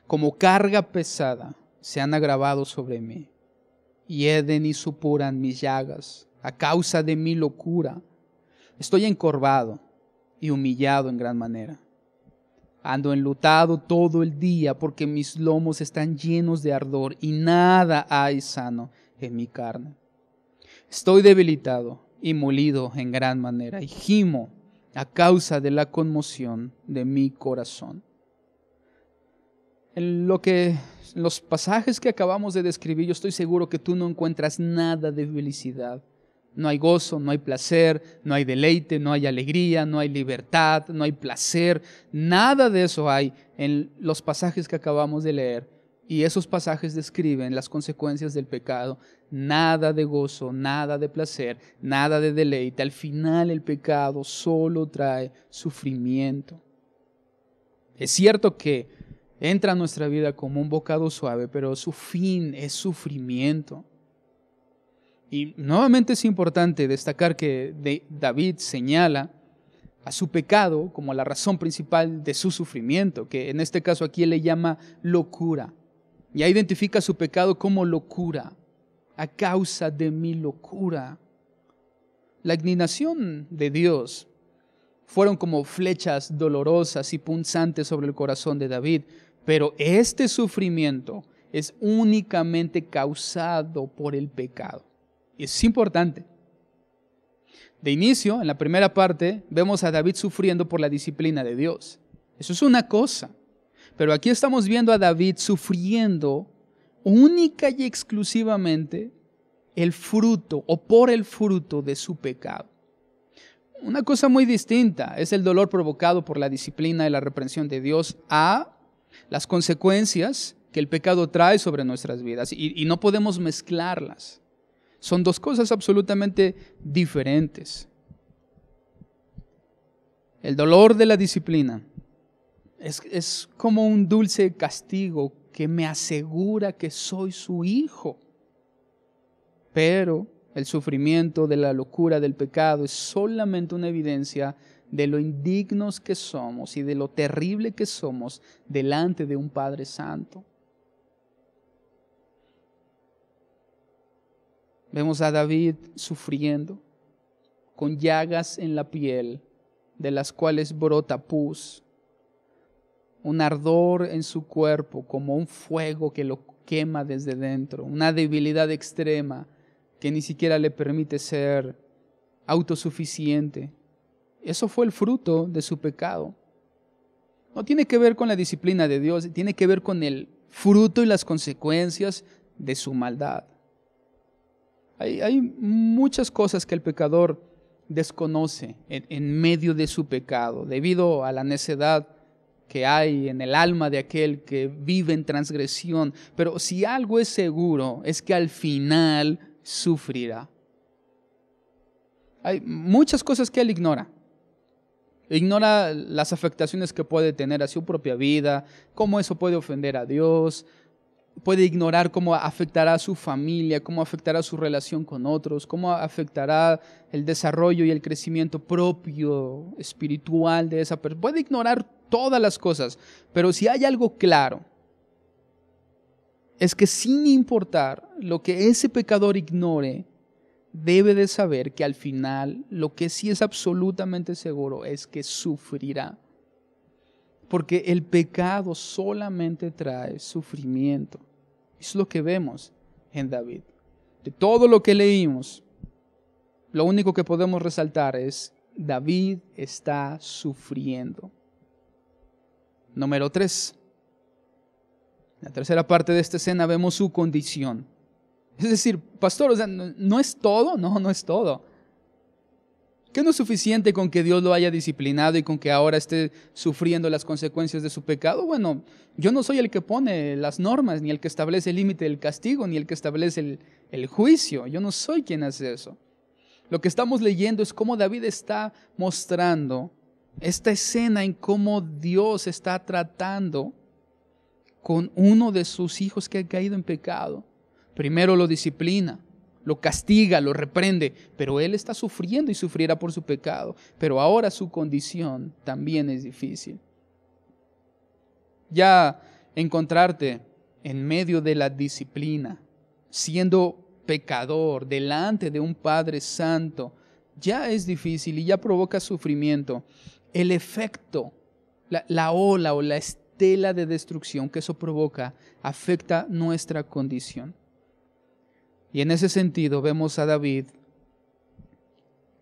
Como carga pesada se han agravado sobre mí. Hieden y supuran mis llagas a causa de mi locura. Estoy encorvado y humillado en gran manera. Ando enlutado todo el día porque mis lomos están llenos de ardor y nada hay sano en mi carne. Estoy debilitado y molido en gran manera y gimo a causa de la conmoción de mi corazón. En los pasajes que acabamos de describir, yo estoy seguro que tú no encuentras nada de felicidad. No hay gozo, no hay placer, no hay deleite, no hay alegría, no hay libertad, no hay placer. Nada de eso hay en los pasajes que acabamos de leer. Y esos pasajes describen las consecuencias del pecado. Nada de gozo, nada de placer, nada de deleite. Al final el pecado solo trae sufrimiento. Es cierto que entra a nuestra vida como un bocado suave, pero su fin es sufrimiento. Y nuevamente es importante destacar que David señala a su pecado como la razón principal de su sufrimiento, que en este caso aquí él le llama locura. Ya identifica su pecado como locura, a causa de mi locura. La indignación de Dios fueron como flechas dolorosas y punzantes sobre el corazón de David, pero este sufrimiento es únicamente causado por el pecado. Es importante. De inicio, en la primera parte, vemos a David sufriendo por la disciplina de Dios. Eso es una cosa. Pero aquí estamos viendo a David sufriendo única y exclusivamente el fruto o por el fruto de su pecado. Una cosa muy distinta es el dolor provocado por la disciplina y la reprensión de Dios a las consecuencias que el pecado trae sobre nuestras vidas. Y no podemos mezclarlas. Son dos cosas absolutamente diferentes. El dolor de la disciplina es como un dulce castigo que me asegura que soy su hijo. Pero el sufrimiento de la locura del pecado es solamente una evidencia de lo indignos que somos y de lo terrible que somos delante de un Padre Santo. Vemos a David sufriendo, con llagas en la piel, de las cuales brota pus, un ardor en su cuerpo como un fuego que lo quema desde dentro, una debilidad extrema que ni siquiera le permite ser autosuficiente. Eso fue el fruto de su pecado. No tiene que ver con la disciplina de Dios, tiene que ver con el fruto y las consecuencias de su maldad. Hay muchas cosas que el pecador desconoce en medio de su pecado, debido a la necedad que hay en el alma de aquel que vive en transgresión. Pero si algo es seguro, es que al final sufrirá. Hay muchas cosas que él ignora. Ignora las afectaciones que puede tener a su propia vida, cómo eso puede ofender a Dios. Puede ignorar cómo afectará a su familia, cómo afectará su relación con otros, cómo afectará el desarrollo y el crecimiento propio, espiritual de esa persona. Puede ignorar todas las cosas, pero si hay algo claro, es que sin importar lo que ese pecador ignore, debe de saber que al final lo que sí es absolutamente seguro es que sufrirá. Porque el pecado solamente trae sufrimiento. Es lo que vemos en David. De todo lo que leímos, lo único que podemos resaltar es David está sufriendo. Número 3. En la tercera parte de esta escena vemos su condición. Es decir, pastor, o sea, ¿no es todo? No es todo. ¿Qué no es suficiente con que Dios lo haya disciplinado y con que ahora esté sufriendo las consecuencias de su pecado? Bueno, yo no soy el que pone las normas, ni el que establece el límite del castigo, ni el que establece el juicio. Yo no soy quien hace eso. Lo que estamos leyendo es cómo David está mostrando esta escena en cómo Dios está tratando con uno de sus hijos que ha caído en pecado. Primero lo disciplina, lo castiga, lo reprende, pero él está sufriendo y sufrirá por su pecado. Pero ahora su condición también es difícil. Ya encontrarte en medio de la disciplina, siendo pecador delante de un Padre Santo, ya es difícil y ya provoca sufrimiento. El efecto, la ola o la estela de destrucción que eso provoca, afecta nuestra condición. Y en ese sentido vemos a David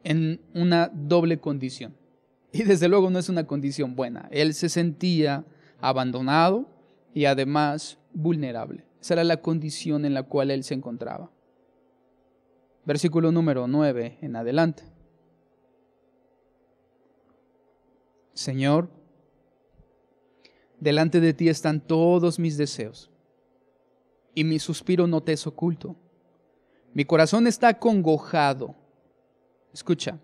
en una doble condición. Y desde luego no es una condición buena. Él se sentía abandonado, y además vulnerable. Esa era la condición en la cual él se encontraba. Versículo número 9 en adelante. Señor, delante de ti están todos mis deseos, y mi suspiro no te es oculto. Mi corazón está acongojado. Escucha,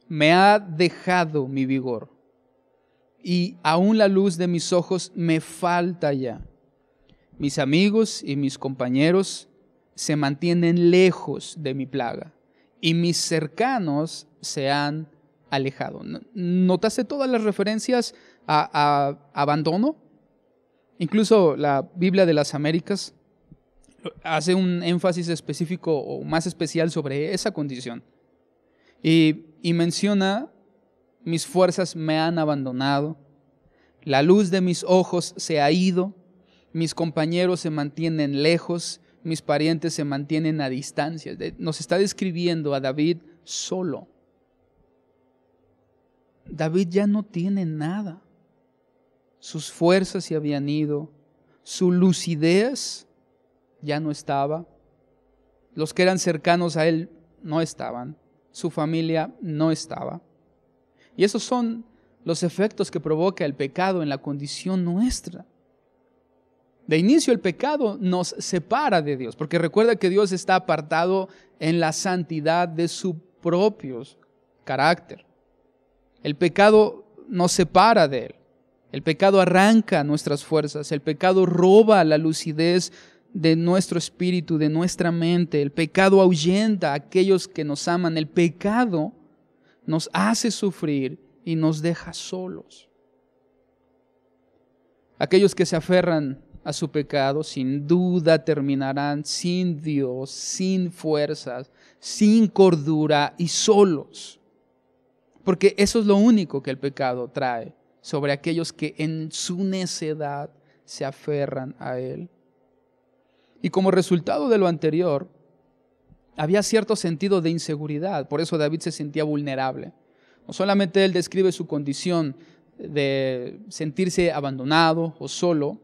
me ha dejado mi vigor, y aún la luz de mis ojos me falta ya. Mis amigos y mis compañeros se mantienen lejos de mi plaga, y mis cercanos se han alejado. ¿Notaste todas las referencias a abandono? Incluso la Biblia de las Américas hace un énfasis específico o más especial sobre esa condición. Y menciona, mis fuerzas me han abandonado, la luz de mis ojos se ha ido, mis compañeros se mantienen lejos, mis parientes se mantienen a distancia. Nos está describiendo a David solo. David ya no tiene nada. Sus fuerzas se habían ido, su lucidez ya no estaba, los que eran cercanos a él no estaban, su familia no estaba. Y esos son los efectos que provoca el pecado en la condición nuestra. De inicio el pecado nos separa de Dios, porque recuerda que Dios está apartado en la santidad de su propio carácter. El pecado nos separa de Él. El pecado arranca nuestras fuerzas. El pecado roba la lucidez de nuestro espíritu, de nuestra mente. El pecado ahuyenta a aquellos que nos aman. El pecado nos hace sufrir y nos deja solos. Aquellos que se aferran a su pecado sin duda terminarán sin Dios, sin fuerzas, sin cordura y solos. Porque eso es lo único que el pecado trae sobre aquellos que en su necedad se aferran a él. Y como resultado de lo anterior, había cierto sentido de inseguridad. Por eso David se sentía vulnerable. No solamente él describe su condición de sentirse abandonado o solo,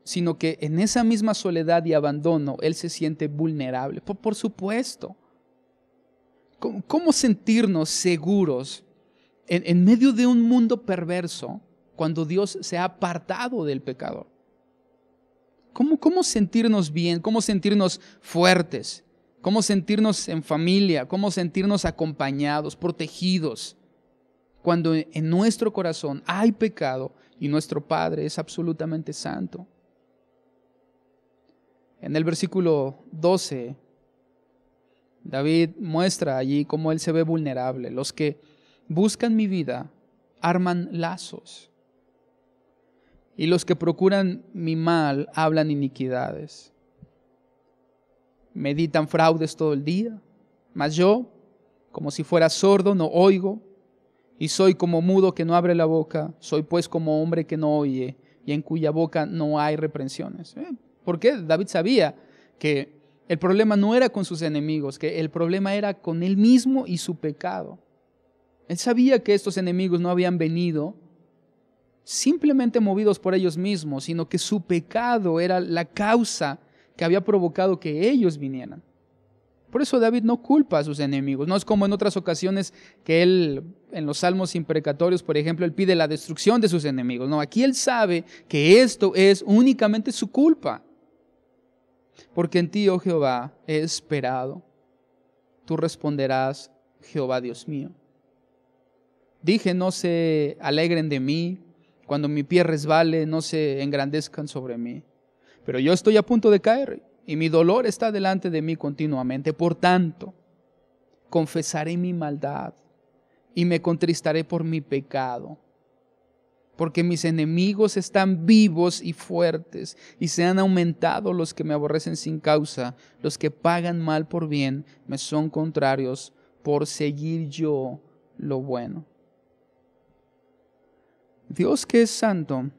sino que en esa misma soledad y abandono él se siente vulnerable. Por supuesto. ¿Cómo sentirnos seguros en medio de un mundo perverso cuando Dios se ha apartado del pecador? ¿Cómo sentirnos bien? ¿Cómo sentirnos fuertes? ¿Cómo sentirnos en familia? ¿Cómo sentirnos acompañados, protegidos? Cuando en nuestro corazón hay pecado y nuestro Padre es absolutamente santo. En el versículo 12, David muestra allí cómo él se ve vulnerable. Los que buscan mi vida arman lazos, y los que procuran mi mal hablan iniquidades. Meditan fraudes todo el día, mas yo, como si fuera sordo, no oigo, y soy como mudo que no abre la boca. Soy pues como hombre que no oye, y en cuya boca no hay reprensiones. ¿Por qué? David sabía que el problema no era con sus enemigos, que el problema era con él mismo y su pecado. Él sabía que estos enemigos no habían venido simplemente movidos por ellos mismos, sino que su pecado era la causa que había provocado que ellos vinieran. Por eso David no culpa a sus enemigos. No es como en otras ocasiones que él, en los salmos imprecatorios, por ejemplo, él pide la destrucción de sus enemigos. No, aquí él sabe que esto es únicamente su culpa. Porque en ti, oh Jehová, he esperado. Tú responderás, Jehová Dios mío. Dije, no se alegren de mí. Cuando mi pie resbale, no se engrandezcan sobre mí. Pero yo estoy a punto de caer y mi dolor está delante de mí continuamente. Por tanto, confesaré mi maldad y me contristaré por mi pecado. Porque mis enemigos están vivos y fuertes, y se han aumentado los que me aborrecen sin causa. Los que pagan mal por bien me son contrarios por seguir yo lo bueno. Dios, que es santo,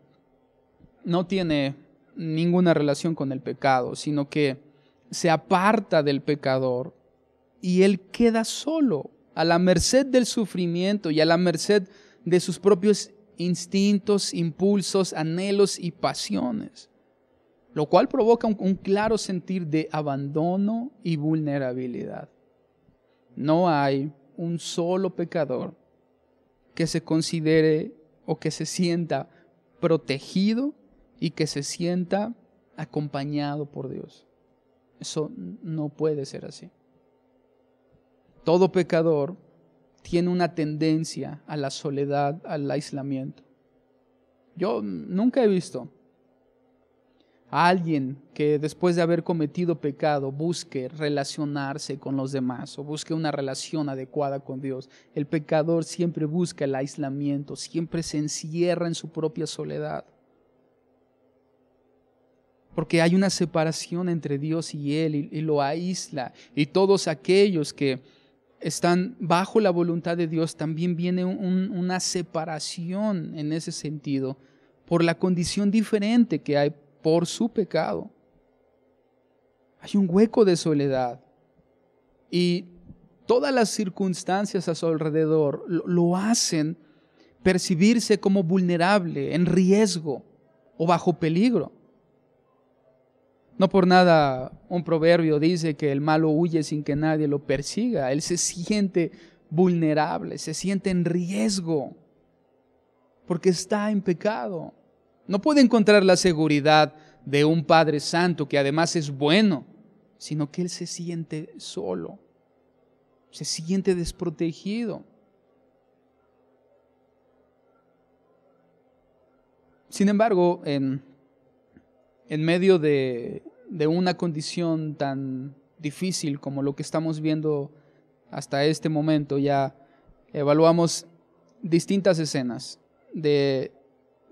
no tiene ninguna relación con el pecado, sino que se aparta del pecador y él queda solo, a la merced del sufrimiento y a la merced de sus propios instintos, impulsos, anhelos y pasiones. lo cual provoca un claro sentir de abandono y vulnerabilidad. No hay un solo pecador que se considere o que se sienta protegido y que se sienta acompañado por Dios. Eso no puede ser así. Todo pecador tiene una tendencia a la soledad, al aislamiento. Yo nunca he visto a alguien que después de haber cometido pecado busque relacionarse con los demás o busque una relación adecuada con Dios. El pecador siempre busca el aislamiento, siempre se encierra en su propia soledad. Porque hay una separación entre Dios y él y lo aísla. Y todos aquellos que están bajo la voluntad de Dios, también viene una separación en ese sentido por la condición diferente que hay por su pecado. Hay un hueco de soledad y todas las circunstancias a su alrededor lo hacen percibirse como vulnerable, en riesgo o bajo peligro. No por nada un proverbio dice que el malo huye sin que nadie lo persiga. Él se siente vulnerable, se siente en riesgo porque está en pecado. No puede encontrar la seguridad de un Padre Santo que además es bueno, sino que él se siente solo, se siente desprotegido. Sin embargo, en medio de una condición tan difícil como lo que estamos viendo hasta este momento, ya evaluamos distintas escenas de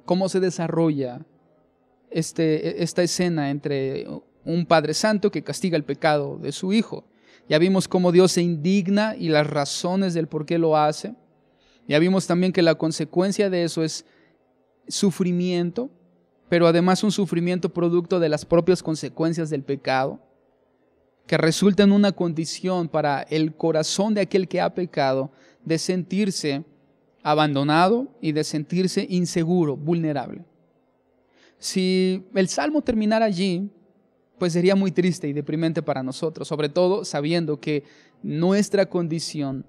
cómo se desarrolla esta escena entre un Padre Santo que castiga el pecado de su Hijo. Ya vimos cómo Dios se indigna y las razones del por qué lo hace. Ya vimos también que la consecuencia de eso es sufrimiento, pero además un sufrimiento producto de las propias consecuencias del pecado, que resulta en una condición para el corazón de aquel que ha pecado de sentirse abandonado y de sentirse inseguro, vulnerable. Si el Salmo terminara allí, pues sería muy triste y deprimente para nosotros, sobre todo sabiendo que nuestra condición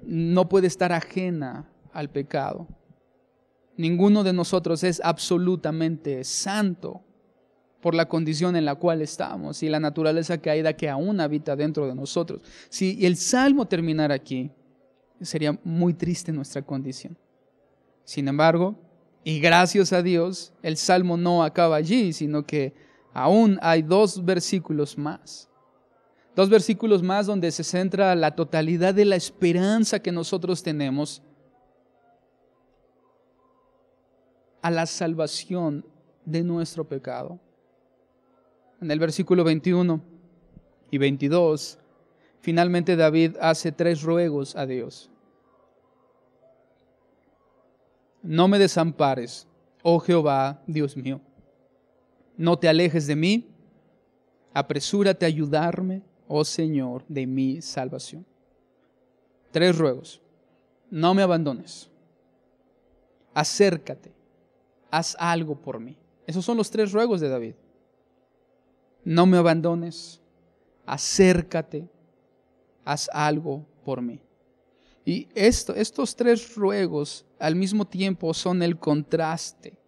no puede estar ajena al pecado. Ninguno de nosotros es absolutamente santo por la condición en la cual estamos y la naturaleza caída que aún habita dentro de nosotros. Si el Salmo terminara aquí, sería muy triste nuestra condición. Sin embargo, y gracias a Dios, el Salmo no acaba allí, sino que aún hay dos versículos más. Dos versículos más donde se centra la totalidad de la esperanza que nosotros tenemos a la salvación de nuestro pecado. En el versículo 21 y 22, finalmente David hace 3 ruegos a Dios. No me desampares, oh Jehová, Dios mío. No te alejes de mí. Apresúrate a ayudarme, oh Señor, de mi salvación. 3 ruegos. No me abandones. Acércate. Haz algo por mí. Esos son los 3 ruegos de David. No me abandones. Acércate. Haz algo por mí. Y estos 3 ruegos al mismo tiempo son el contraste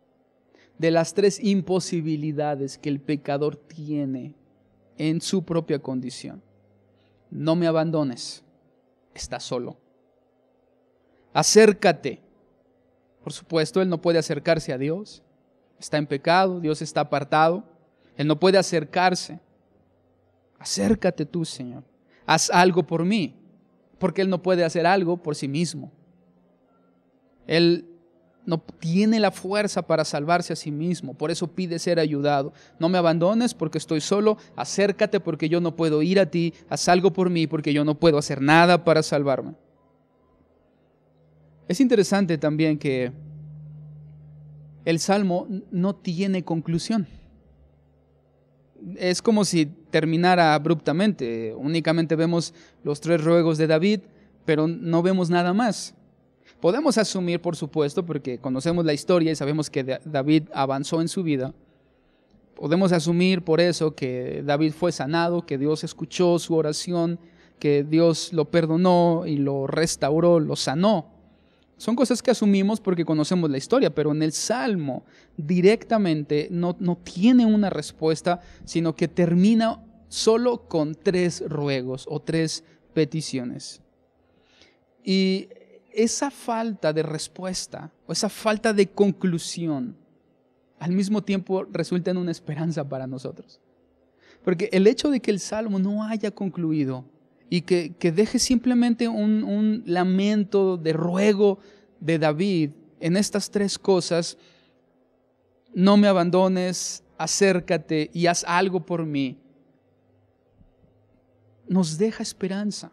de las 3 imposibilidades que el pecador tiene en su propia condición. No me abandones, estás solo. Acércate. Por supuesto, él no puede acercarse a Dios. Está en pecado, Dios está apartado. Él no puede acercarse. Acércate tú, Señor. Haz algo por mí, porque él no puede hacer algo por sí mismo. Él no tiene la fuerza para salvarse a sí mismo, por eso pide ser ayudado. No me abandones porque estoy solo, acércate porque yo no puedo ir a ti, haz algo por mí porque yo no puedo hacer nada para salvarme. Es interesante también que el Salmo no tiene conclusión. Es como si terminara abruptamente, únicamente vemos los 3 ruegos de David, pero no vemos nada más. Podemos asumir, por supuesto, porque conocemos la historia y sabemos que David avanzó en su vida, Podemos asumir por eso que David fue sanado, que Dios escuchó su oración, que Dios lo perdonó y lo restauró, lo sanó. Son cosas que asumimos porque conocemos la historia, pero en el Salmo directamente no tiene una respuesta, sino que termina solo con 3 ruegos o 3 peticiones. Y esa falta de respuesta o esa falta de conclusión al mismo tiempo resulta en una esperanza para nosotros. Porque el hecho de que el Salmo no haya concluido y que deje simplemente un lamento de ruego de David en estas 3 cosas: no me abandones, acércate y haz algo por mí, nos deja esperanza.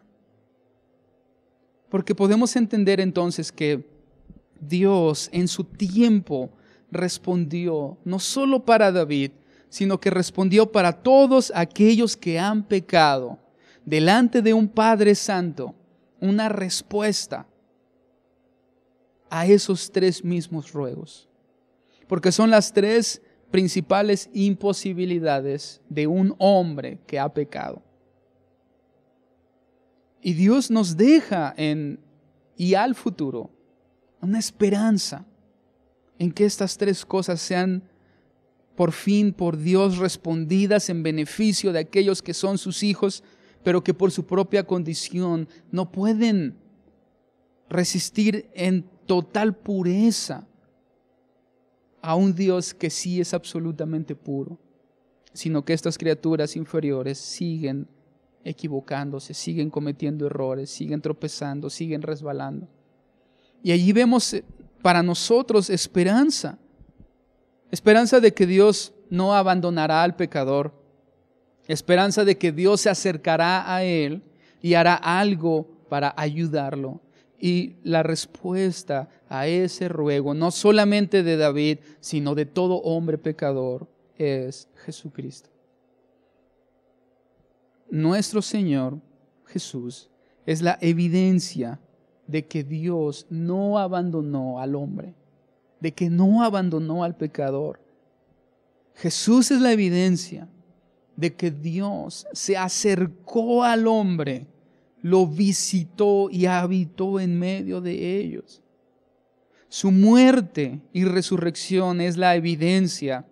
Porque podemos entender entonces que Dios en su tiempo respondió no solo para David, sino que respondió para todos aquellos que han pecado delante de un Padre Santo, una respuesta a esos 3 mismos ruegos. Porque son las 3 principales imposibilidades de un hombre que ha pecado. Y Dios nos deja y al futuro una esperanza en que estas 3 cosas sean por fin por Dios respondidas en beneficio de aquellos que son sus hijos, pero que por su propia condición no pueden resistir en total pureza a un Dios que sí es absolutamente puro, sino que estas criaturas inferiores siguen equivocándose, siguen cometiendo errores, siguen tropezando, siguen resbalando. Y allí vemos para nosotros esperanza de que Dios no abandonará al pecador, esperanza de que Dios se acercará a él y hará algo para ayudarlo. Y la respuesta a ese ruego, no solamente de David, sino de todo hombre pecador, es Jesucristo. Nuestro Señor Jesús es la evidencia de que Dios no abandonó al hombre, de que no abandonó al pecador. Jesús es la evidencia de que Dios se acercó al hombre, lo visitó y habitó en medio de ellos. Su muerte y resurrección es la evidencia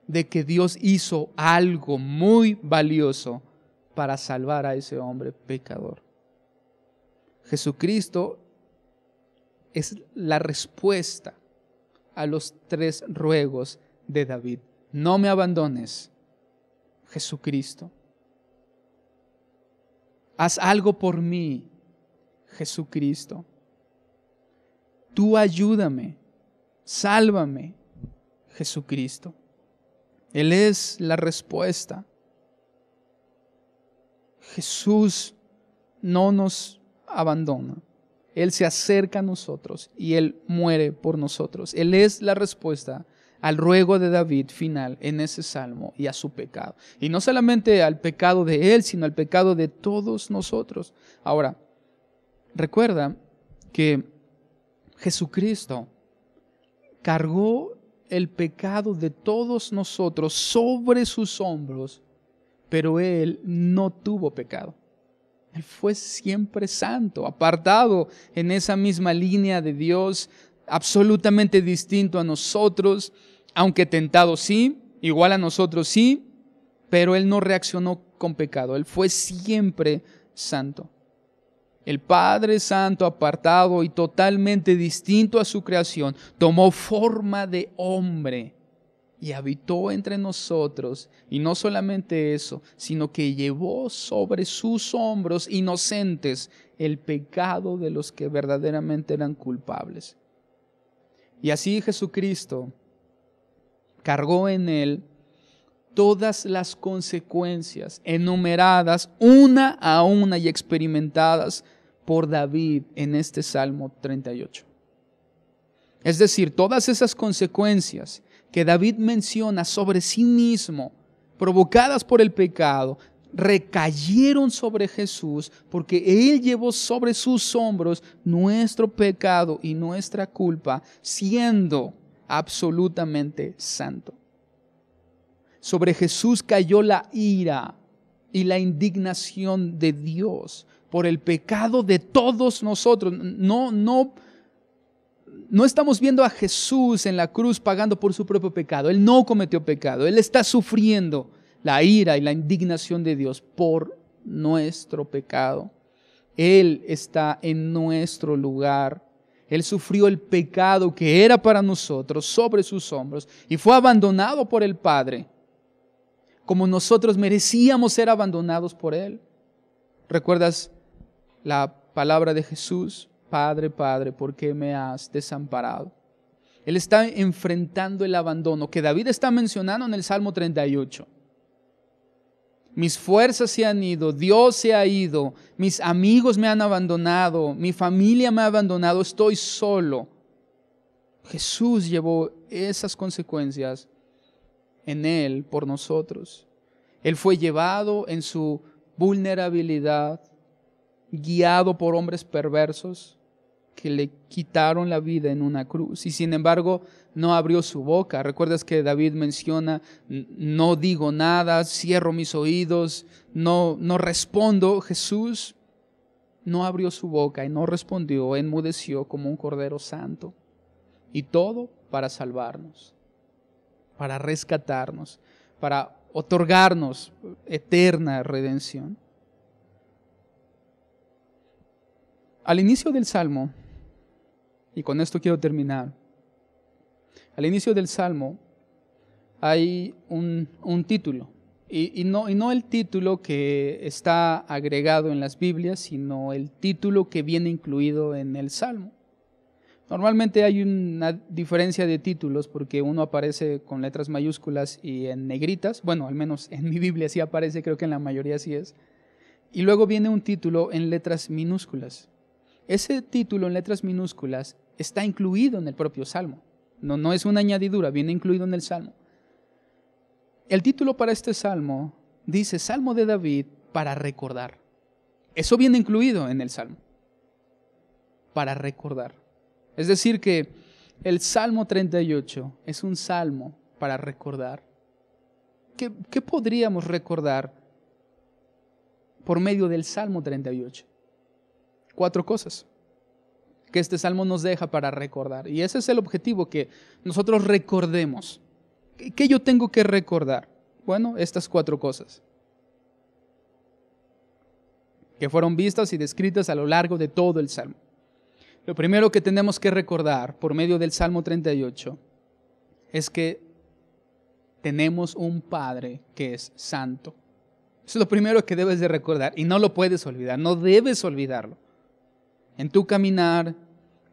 de que Dios hizo algo muy valioso para salvar a ese hombre pecador. Jesucristo es la respuesta a los 3 ruegos de David. No me abandones, Jesucristo. Haz algo por mí, Jesucristo. Tú ayúdame, sálvame, Jesucristo. Él es la respuesta. Jesús no nos abandona. Él se acerca a nosotros y Él muere por nosotros. Él es la respuesta al ruego de David final en ese salmo y a su pecado. Y no solamente al pecado de Él, sino al pecado de todos nosotros. Ahora, recuerda que Jesucristo cargó el pecado de todos nosotros sobre sus hombros, pero Él no tuvo pecado. Él fue siempre santo, apartado en esa misma línea de Dios, absolutamente distinto a nosotros, aunque tentado sí, igual a nosotros sí, pero Él no reaccionó con pecado. Él fue siempre santo. El Padre Santo, apartado y totalmente distinto a su creación, tomó forma de hombre y habitó entre nosotros. Y no solamente eso, sino que llevó sobre sus hombros inocentes el pecado de los que verdaderamente eran culpables. Y así Jesucristo cargó en Él todas las consecuencias enumeradas una a una y experimentadas por David en este Salmo 38. Es decir, todas esas consecuencias que David menciona sobre sí mismo, provocadas por el pecado, recayeron sobre Jesús porque Él llevó sobre sus hombros nuestro pecado y nuestra culpa, siendo absolutamente santo. Sobre Jesús cayó la ira y la indignación de Dios por el pecado de todos nosotros. No estamos viendo a Jesús en la cruz pagando por su propio pecado. Él no cometió pecado. Él está sufriendo la ira y la indignación de Dios por nuestro pecado. Él está en nuestro lugar. Él sufrió el pecado que era para nosotros sobre sus hombros y fue abandonado por el Padre, como nosotros merecíamos ser abandonados por Él. ¿Recuerdas la palabra de Jesús? Padre, Padre, ¿por qué me has desamparado? Él está enfrentando el abandono que David está mencionando en el Salmo 38. Mis fuerzas se han ido, Dios se ha ido, mis amigos me han abandonado, mi familia me ha abandonado, estoy solo. Jesús llevó esas consecuencias en Él por nosotros. Él fue llevado en su vulnerabilidad, guiado por hombres perversos que le quitaron la vida en una cruz, y sin embargo no abrió su boca. ¿Recuerdas que David menciona, no digo nada, cierro mis oídos, no respondo? Jesús no abrió su boca y no respondió, enmudeció como un cordero santo, y todo para salvarnos, para rescatarnos, para otorgarnos eterna redención. Al inicio del Salmo, y con esto quiero terminar, al inicio del Salmo hay un título, y no el título que está agregado en las Biblias, sino el título que viene incluido en el Salmo. Normalmente hay una diferencia de títulos porque uno aparece con letras mayúsculas y en negritas. Bueno, al menos en mi Biblia sí aparece, creo que en la mayoría sí es. Y luego viene un título en letras minúsculas. Ese título en letras minúsculas está incluido en el propio Salmo. No es una añadidura, viene incluido en el Salmo. El título para este Salmo dice Salmo de David para recordar. Eso viene incluido en el Salmo. Para recordar. Es decir que el Salmo 38 es un salmo para recordar. ¿Qué podríamos recordar por medio del Salmo 38? 4 cosas que este salmo nos deja para recordar. Y ese es el objetivo, que nosotros recordemos. ¿Qué yo tengo que recordar? Bueno, estas 4 cosas que fueron vistas y descritas a lo largo de todo el salmo. Lo primero que tenemos que recordar por medio del Salmo 38 es que tenemos un Padre que es santo. Eso es lo primero que debes de recordar y no lo puedes olvidar, no debes olvidarlo. En tu caminar,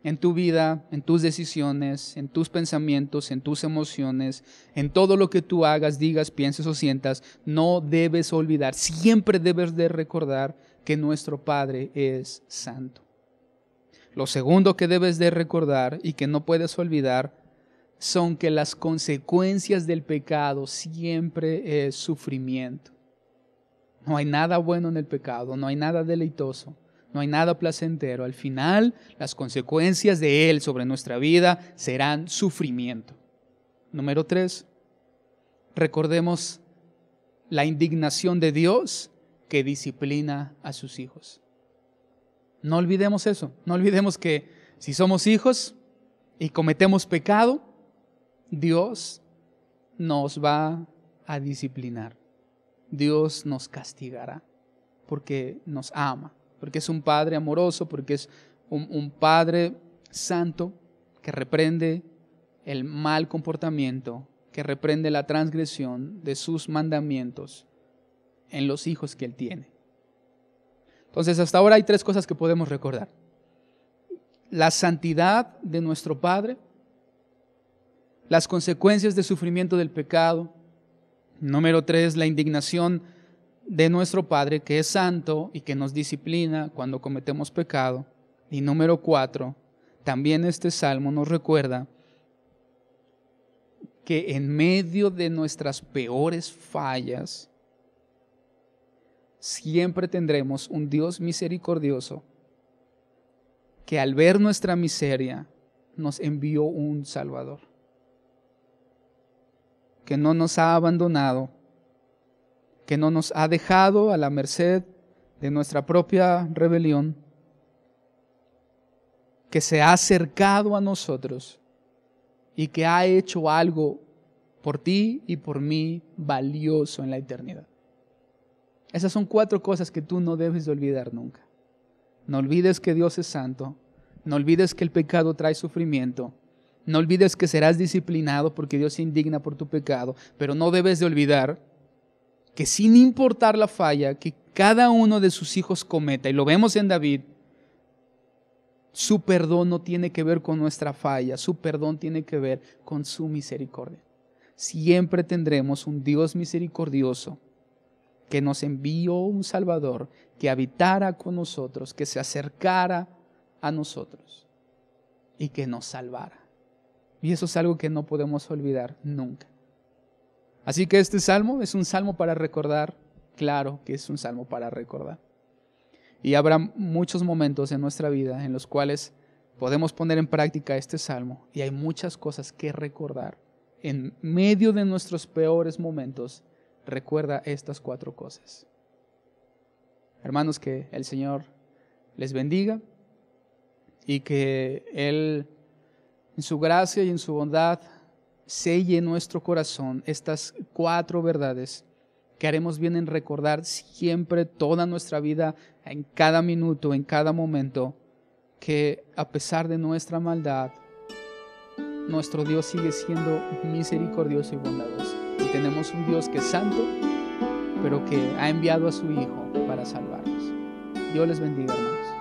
en tu vida, en tus decisiones, en tus pensamientos, en tus emociones, en todo lo que tú hagas, digas, pienses o sientas, no debes olvidar, siempre debes de recordar que nuestro Padre es santo. Lo segundo que debes de recordar y que no puedes olvidar son que las consecuencias del pecado siempre es sufrimiento. No hay nada bueno en el pecado, no hay nada deleitoso, no hay nada placentero. Al final, las consecuencias de él sobre nuestra vida serán sufrimiento. Número 3, recordemos la indignación de Dios que disciplina a sus hijos. No olvidemos eso, no olvidemos que si somos hijos y cometemos pecado, Dios nos va a disciplinar. Dios nos castigará porque nos ama, porque es un Padre amoroso, porque es un Padre santo que reprende el mal comportamiento, que reprende la transgresión de sus mandamientos en los hijos que Él tiene. Entonces, hasta ahora hay 3 cosas que podemos recordar. La santidad de nuestro Padre, las consecuencias del sufrimiento del pecado. Número 3, la indignación de nuestro Padre, que es santo y que nos disciplina cuando cometemos pecado. Y número 4, también este salmo nos recuerda que en medio de nuestras peores fallas, siempre tendremos un Dios misericordioso que al ver nuestra miseria nos envió un Salvador. que no nos ha abandonado, que no nos ha dejado a la merced de nuestra propia rebelión, que se ha acercado a nosotros y que ha hecho algo por ti y por mí valioso en la eternidad. Esas son 4 cosas que tú no debes de olvidar nunca. No olvides que Dios es santo, no olvides que el pecado trae sufrimiento, no olvides que serás disciplinado porque Dios se indigna por tu pecado, pero no debes de olvidar que sin importar la falla que cada uno de sus hijos cometa, y lo vemos en David, su perdón no tiene que ver con nuestra falla, su perdón tiene que ver con su misericordia. Siempre tendremos un Dios misericordioso que nos envió un Salvador, que habitara con nosotros, que se acercara a nosotros y que nos salvara. Y eso es algo que no podemos olvidar nunca. Así que este salmo es un salmo para recordar, claro que es un salmo para recordar. Y habrá muchos momentos en nuestra vida en los cuales podemos poner en práctica este salmo y hay muchas cosas que recordar. En medio de nuestros peores momentos, recuerda estas 4 cosas. Hermanos, que el Señor les bendiga y que Él, en su gracia y en su bondad, selle en nuestro corazón estas 4 verdades que haremos bien en recordar siempre, toda nuestra vida, en cada minuto, en cada momento, que a pesar de nuestra maldad, nuestro Dios sigue siendo misericordioso y bondadoso. Y tenemos un Dios que es santo, pero que ha enviado a su Hijo para salvarnos. Dios les bendiga, hermanos.